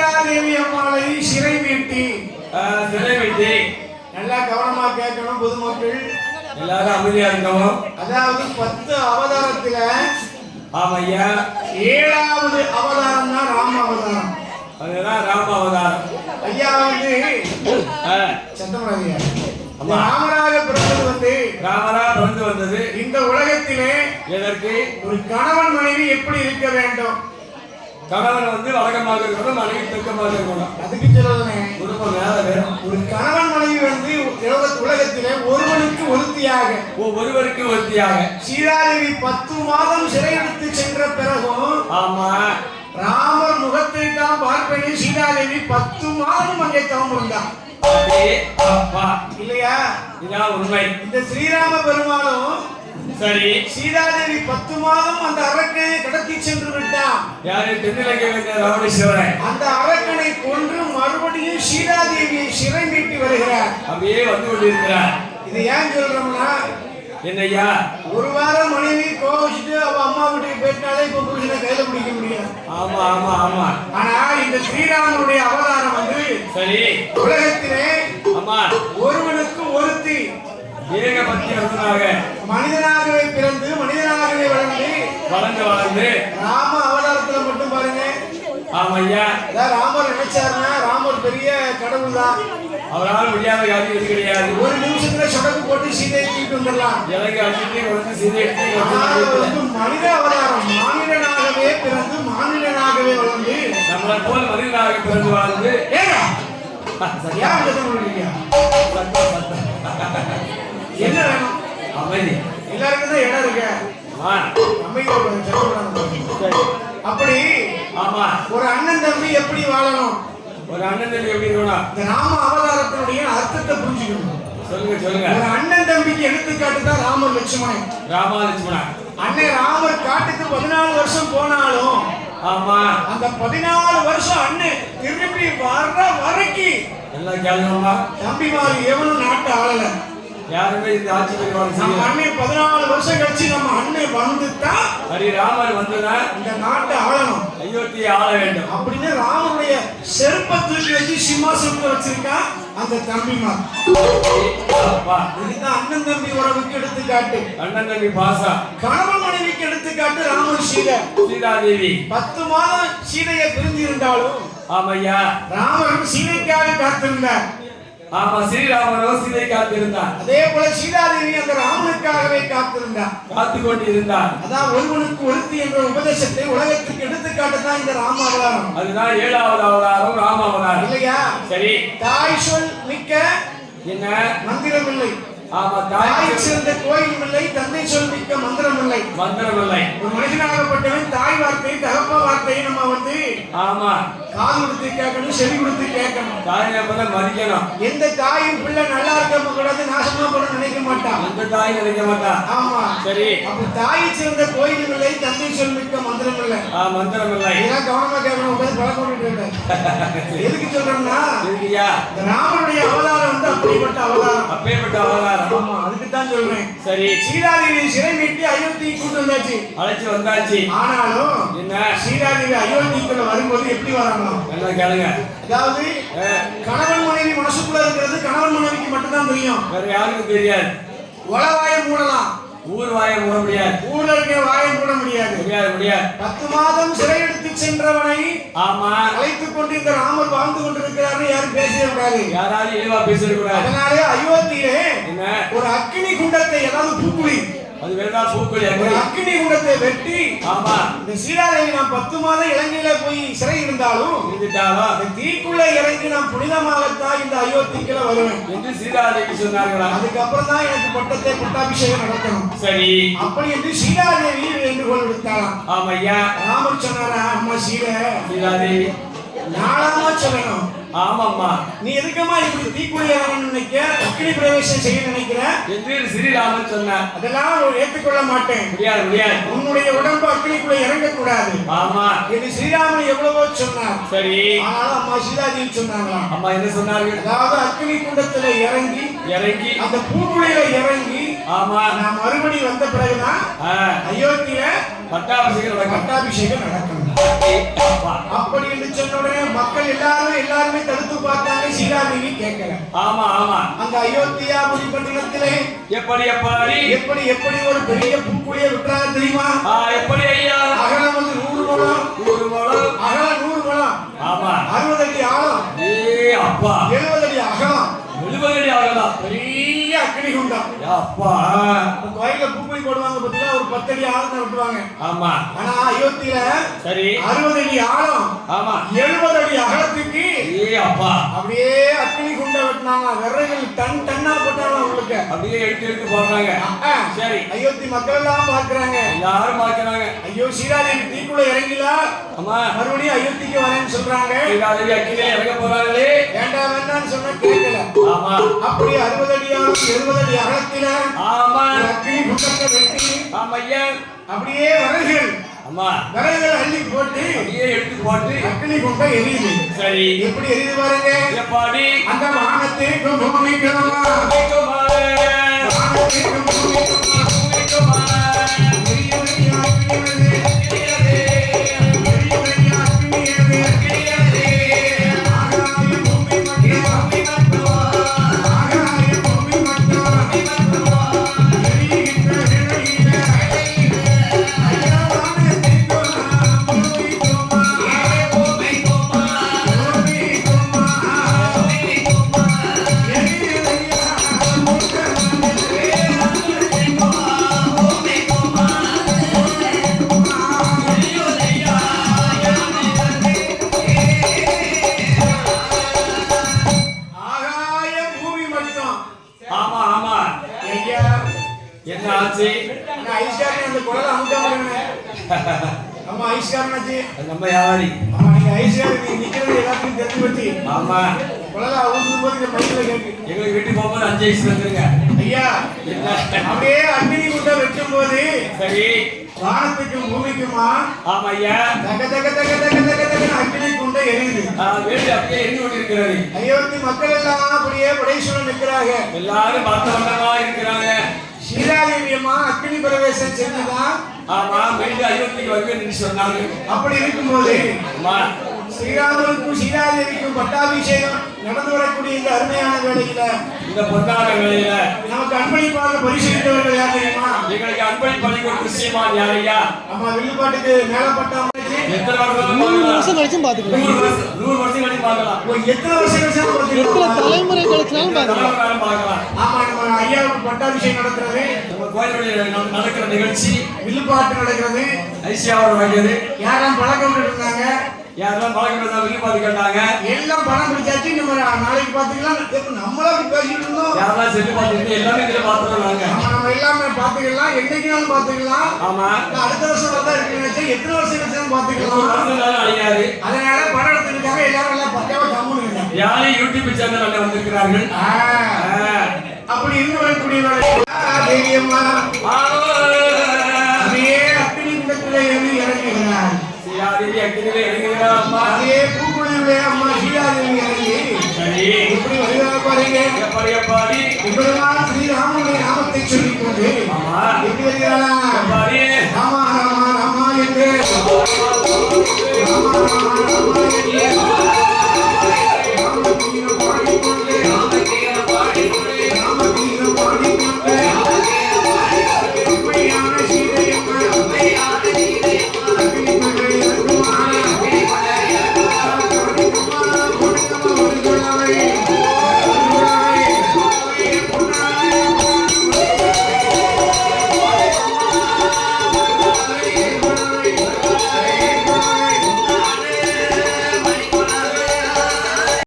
சீதாதேவி அம்மாளை சிறை மீட்டி நல்லா கவனமா கேட்கணும் பொதுமக்கள் எல்லாரும் அமைதியா இருக்கணும். அதாவது 10 அவதாரத்துல ஆமையா 7வது அவதாரம் தான் ராம அவதாரம். அதுதான் ராம அவதாரம். ஐயா வந்து சத்தமராஜையா ராமராக பிறந்து வந்தது இந்த உலகத்திலே எதற்கு? ஒரு கணவன் மனைவி எப்படி இருக்க வேண்டும்? கணவன் வந்து வழக்கமாக இருக்கணும், மனைவி தெற்கமாக இருக்கணும். அதுக்கு சொல்லுறேன் குடும்பம் மேல வேணும். ஒரு கணவன் மனைவி வந்து உலகத்திலே ஒருவருக்கு ஒருத்தியாக சீதாதேவி 10 மாதம் சிறையெடுத்து சென்ற பிறகும் ஆமா ராமர் முகத்தை தான் பார்ப்பேன் சீதாதேவி 10 மாதம் அங்கே தவம் இருந்தான் இல்லையா? இதான் உண்மை. இந்த ஸ்ரீராம பெருமாளும் சரி சீதாதேவி 10 மாதம் அந்த அரக்கனை கடத்தி சென்று விட்டான். யாரு? தென்னிலங்கை ராமேஸ்வரன். அந்த அரக்கனை கொன்று மறுபடியும் சீதாதேவியை சிறை மீட்டி வருகிறார். அப்படியே வந்து கொண்டிருக்கிறார். இது ஏன் சொல்றோம்னா என்னையா ஒரு வாரம் மனைவி கோவிச்சுட்டு அவ அம்மா வீட்டுக்கு போயிட்டாலே இப்ப புருஷனை கையில பிடிக்க முடியும். ஆமா ஆமா ஆமா. ஆனா இந்த ஸ்ரீராமனுடைய அவதாரம் வந்து சரி உலகத்திலே ஆமா ஒருவனுக்கு ஒருத்தி ஏகபக்தி வந்தனாக மனிதனாகவே பிறந்து மனிதனாகவே வளர்ந்து ராம அவதாரத்துல மட்டும் பாருங்க. ஆமையா ராமர் நினைச்சாருன்னா ராமர் பெரிய கடவுள் தான். அவரால் முடியாத காரியம் எது கிடையாது. ஒரு நிமிஷத்துல சொடக்கு போட்டு சீதையை தூக்கிட்டு வந்துடலாம். எனக்கு அடிச்சுட்டு வந்து சீதையை மனித அவதாரம் மாநிலனாகவே பிறந்து மாநிலனாகவே வளர்ந்து நம்மளை போல் மனிதனாக பிறந்து வாழ்ந்து என்ன வேணும்? அமைதி. எல்லாருக்கும் தான் இடம் இருக்கு. அப்படி ஆமா ஒரு அண்ணன் தம்பி எப்படி வாழணும்? ஒரு அண்ணன் தம்பி எப்படி இருக்கணும்? இந்த ராம அவதாரத்தினுடைய அர்த்தத்தை புரிஞ்சுக்கணும். சொல்லுங்க. ஒரு அண்ணன் தம்பிக்கு எடுத்துக்காட்டு தான் ராமர் லட்சுமணன். அண்ணன் ராமர் காட்டுக்கு 14 வருஷம் போனாலும் ஆமா அந்த 14 வருஷம் அண்ணன் திரும்பி வர்ற வரைக்கும் எல்லாம் கேளுங்கம்மா. தம்பிமார் எவனும் நாட்டை ஆளல. யாருமே இந்த ஆட்சி நம்ம அண்ணன் 14 வருஷம் கழிச்சு நம்ம அண்ணன் வந்துட்டா ராமர் வந்துனா இந்த நாட்டை ஆளணும், அயோத்தியை ஆள வேண்டும் அப்படின்னு ராமனுடைய செருப்பத்துக்கு வச்சு சிம்மாசனத்தை வச்சிருக்கா அந்த தம்பிமார். இதுதான் அண்ணன் தம்பி உறவுக்கு எடுத்துக்காட்டு. அண்ணன் தம்பி பாசா. கணவன் மனைவிக்கு எடுத்துக்காட்டு ராமர் சீதாதேவி. 10 மாதம் சீதையை பிரிஞ்சிருந்தாலும் ஆமையா ராமர் சீதைக்காக காத்திருந்தார். ஆமா ஸ்ரீராமனும் சீதை காத்திருந்தார். அதே போல சீதாதேவி அந்த ராமனுக்காகவே காத்திருந்தார், காத்து கொண்டு இருந்தார். அதான் ஒருவனுக்கு ஒருத்தி என்ற உபதேசத்தை உலகத்துக்கு எடுத்துக்காட்டுதான் இந்த ராம அவதாரம். அதுதான் 7வது அவதாரம் ராம அவதாரம் இல்லையா? சரி. தாய் சொல் மிக்க என்ன மந்திரம் இல்லை. ஆமா தாய் சிறந்த கோயில் இல்லை, தந்தை சொல் மிக்க மந்திரம் இல்லை. ஒரு மனிதனாகப்பட்டவன் தாய் வார்த்தை தகப்ப வார்த்தையை நம்ம வந்து ஆமா காது கொடுத்து கேட்கணும், செவி கொடுத்து கேட்கணும். தாயை மதிக்கணும். எந்த தாயும் பிள்ளை நல்லா இருக்க கூடாது நாசமா போட நினைக்க மாட்டான். எந்த தாய் நினைக்க மாட்டான். ஆமா சரி. அப்ப தாயை சிறந்த கோயில் இல்லை, தந்தை சொல் மிக்க மந்திரம் இல்லை. மந்திரம் இல்லை. இதெல்லாம் கவனமா கேட்கணும். பழக்கம் எதுக்கு சொல்றோம்னா ராமனுடைய அவதாரம் வந்து அப்படிப்பட்ட அவதாரம். அப்பேற்பட்ட அவதாரம். ஆமா அதுக்கு தான் சொல்றேன். சரி. சீதாதேவி சிறை மீட்டி அயோத்திக்கு கூட்டு வந்தாச்சு, அழைச்சு வந்தாச்சு. ஆனாலும் என்ன சீதாதேவி அயோத்திக்குள்ள வரும்போது எப்படி வராங்க? என்ன கேளுங்க. அதாவது கணவன் மனைவி மனசுக்குள்ள இருக்கிறது கணவன் மனைவிக்கு மட்டும் தான் தெரியும், வேற யாருக்கும் தெரியாது. உளவாயை மூடலாம், ஊர் வாயை மூட முடியாது. ஊர்ல இருக்க வாயை மூட முடியாது. 10 மாதம் சிறையெடுத்து சென்றவனை ஆமா அழைத்துக் கொண்டு இந்த ராமர் வாழ்ந்து கொண்டிருக்கிறாரு யாரும் பேசவே கூடாது, யாராலும் இழிவா பேசவே கூடாது. அதனாலே அயோத்தியிலே ஒரு அக்கினி குண்டத்தை, அதாவது பூக்குழி, அது வேணா பூக்குழி அக்கினி குண்டத்தை வெட்டி ஆமா இந்த சீதாதேவி நான் 10 மாதம் இலங்கையில போய் சிறை இருந்தாலும் அந்த தீக்குள்ள இறங்கி நான் புனிதமாகத்தான் இந்த அயோத்திக்குள்ள வருவேன் என்று சீதாதேவி சொன்னார்களா? அதுக்கப்புறம் தான் எனக்கு பட்டாபிஷேகம் நடக்கணும். சரி. அப்படி என்று சீதாதேவி வேண்டுகோள் விடுத்தாராம். ஆமையா ராமர் சொன்னாரா, அம்மா சீதாதேவி நாளாமா சொல்லணும். ஆமாம்மா நீ எதுக்கமா இப்படி தீக்குழி இறங்கணும்னு நினைக்க, அக்னி பிரவேசம் செய்ய நினைக்கிற என்று ஸ்ரீராமன் சொன்னார். அதெல்லாம் ஏற்றுக்கொள்ள மாட்டேன். முடியாது. உன்னுடைய உடம்பு அக்னிக்குள்ள இறங்க கூடாது. ஆமா இது ஸ்ரீராமன் எவ்வளவோ சொன்னார். சரி. ஆனாலும் அம்மா சீதாதேவி சொன்னாங்களா? அம்மா என்ன சொன்னார்கள்? அதாவது அக்னி குண்டத்துல இறங்கி அந்த பூக்குழியில இறங்கி ஆமா நான் மறுபடி வந்த பிறகுதான் அயோத்தியில பட்டாபிஷேகம் நடக்கணும். அப்படி என்று சொன்ன உடனே மக்கள் எல்லாருமே தடுத்து பார்த்தாங்க. சீதாதேவி கேட்கல. ஆமா ஆமா. அந்த அயோத்தியாபுரி பட்டணத்திலே எப்படி ஒரு பெரிய பூக்குழியை விட்டாங்க தெரியுமா? எப்படி ஐயா? அகலம் வந்து 100 முழம். 100 முழம். அகலம் 100 முழம். ஆமா. 60 அடி ஆழம். அப்பா. 70 அடி அகலம். 70 அடி அகலம். பெரிய அக்னி குண்டம். அப்பா. கோயில்ல பூக்குழி போடுவாங்க பார்த்தீங்களா, ஒரு 10 அடி ஆழத்தை விட்டுவாங்க. ஆமா. ஆனா அயோத்தியில சரி 60 அடி ஆழம். ஆமா. 70 அடி அகலத்துக்கு அப்பா அப்படியே அக்னி குண்டம் வெட்டினாங்க. விறகுகள் டன்னா போட்டாங்க உங்களுக்கு. அப்படியே எடுத்து போடுறாங்க. சரி. அயோத்தி மக்கள் எல்லாம் பார்க்கறாங்க. எல்லாரும் பார்க்கறாங்க. ஐயோ சீதாதேவி தீக்குள்ள இறங்கிலா. ஆமா. மறுபடியும் அயோத்திக்கு வரேன்னு சொல்றாங்க. சீதாதேவி அக்கினியில இறங்க போறாங்களே. வேண்டாம்னு சொன்னா கேட்கல. ஆமா. அப்படியே 60 அடி ஆழம் 70 அடி அகலத்தில ஆமா அக்னி குண்டத்தை வெட்டி ஆமையா அப்படியே விறகுகள் ஆமா விறகுகள் அள்ளி போட்டு அப்படியே எடுத்து போட்டு அக்னி குண்டம் எரியுது. சரி. எப்படி எரியுது பாருங்க. எப்படி அந்த வானத்துக்கும் பூமிக்கும் நம்ம யாரி ஆமா நீங்க ஐசிஆர் நிக்கிறது எல்லாத்தையும் தெரிஞ்சு வச்சு ஆமா குழலா ஊதும் போது இந்த மைக்ல கேக்கு எங்களுக்கு வீட்டுக்கு போகும்போது 5 ஐஸ் வந்துருங்க ஐயா. அப்படியே அக்னி குண்டம் வெட்டும் போது சரி வானத்துக்கும் பூமிக்குமா ஆமா ஐயா தக தக தக தக தக தக அக்னி குண்டம் எரியுது. வேண்டி அப்படியே எரிந்து கொண்டிருக்கிறது. அயோத்தி மக்கள் எல்லாம் அப்படியே படைசூழ நிற்கிறாங்க. எல்லாரும் பார்த்தவண்ணமா இருக்கிறாங்க. சீதாதேவி அம்மா அக்னி பிரவேசம் செஞ்சுதான் ஆமா மீண்டும் அயோத்திக்கு வருவேன் சொன்னாங்க. அப்படி இருக்கும்போது ஸ்ரீராமருக்கும் சீதாதேவிக்கும் பட்டாபிஷேகம் நடந்து வரக்கூடிய இந்த அருமையான வேளையில இந்த பொன்னான வேளையில நமக்கு அன்பளிப்பாக பரிசீலித்தவர்கள் யார் தெரியுமா? எங்களுக்கு அன்பளிப்பளிக்கும் கிறிஸ்டியமான் யார் ஐயா? நம்ம வில்லுப்பாட்டுக்கு மேலப்பட்ட எத்தனை வருஷம் கழிச்சும் பாத்துக்கலாம். 100 வருஷம் கழிச்சு பார்க்கலாம். எத்தனை வருஷம் கழிச்சு எத்தனை தலைமுறை கழிச்சாலும் பார்க்கலாம். ஆமா நம்ம ஐயாவுக்கு பட்டாபிஷேகம் நடக்கிறது. நம்ம கோயில்களில் நடக்கிற நிகழ்ச்சி வில்லுப்பாட்டு நடக்கிறது. ஐசியாவோட வேண்டியது யாரெல்லாம் பழக்கம் இருந்தாங்க யாரெல்லாம் பழக்கம் இருந்தாங்க வில்லுப்பாட்டு கேட்டாங்க. எல்லாம் பணம் பிடிச்சாச்சு. நம்ம நாளைக்கு பாத்துக்கலாம். நம்மளா பேசிட்டு இருந்தோம். யாரெல்லாம் செல்லு பார்த்துட்டு எல்லாமே இதுல பாத்துருவாங்க. நம்ம எல்லாமே பாத்துக்கலாம். என்னைக்கு பாத்துக்கலாம். ஆமா அடுத்த வருஷம் வந்தா இருக்கு. எத்தனை வருஷம் கழிச்சாலும் பாத்துக்கலாம். அழியாது. அதனால படம் எடுத்துருக்காங்க. எல்லாரும் எல்லாம் பக்காவா கம்முன்னு இருக்காங்க. யாரும் யூடியூப் சேனல் வந்திருக்கிறார்கள். அப்படி இருந்து வரக்கூடிய தேவியம்மா அப்படியே அக்னி குண்டத்திலே இறங்குகிறார். சீதாதேவி அக்னியிலே இறங்குகிறார். அம்மா அதே பூக்குழியிலே அம்மா சீதாதேவி இறங்கி சரி இப்படி வருகிறார் பாருங்க. எப்படி ஸ்ரீராமனுடைய நாமத்தை சொல்லிக்கொண்டு எப்படி வருகிறாரா?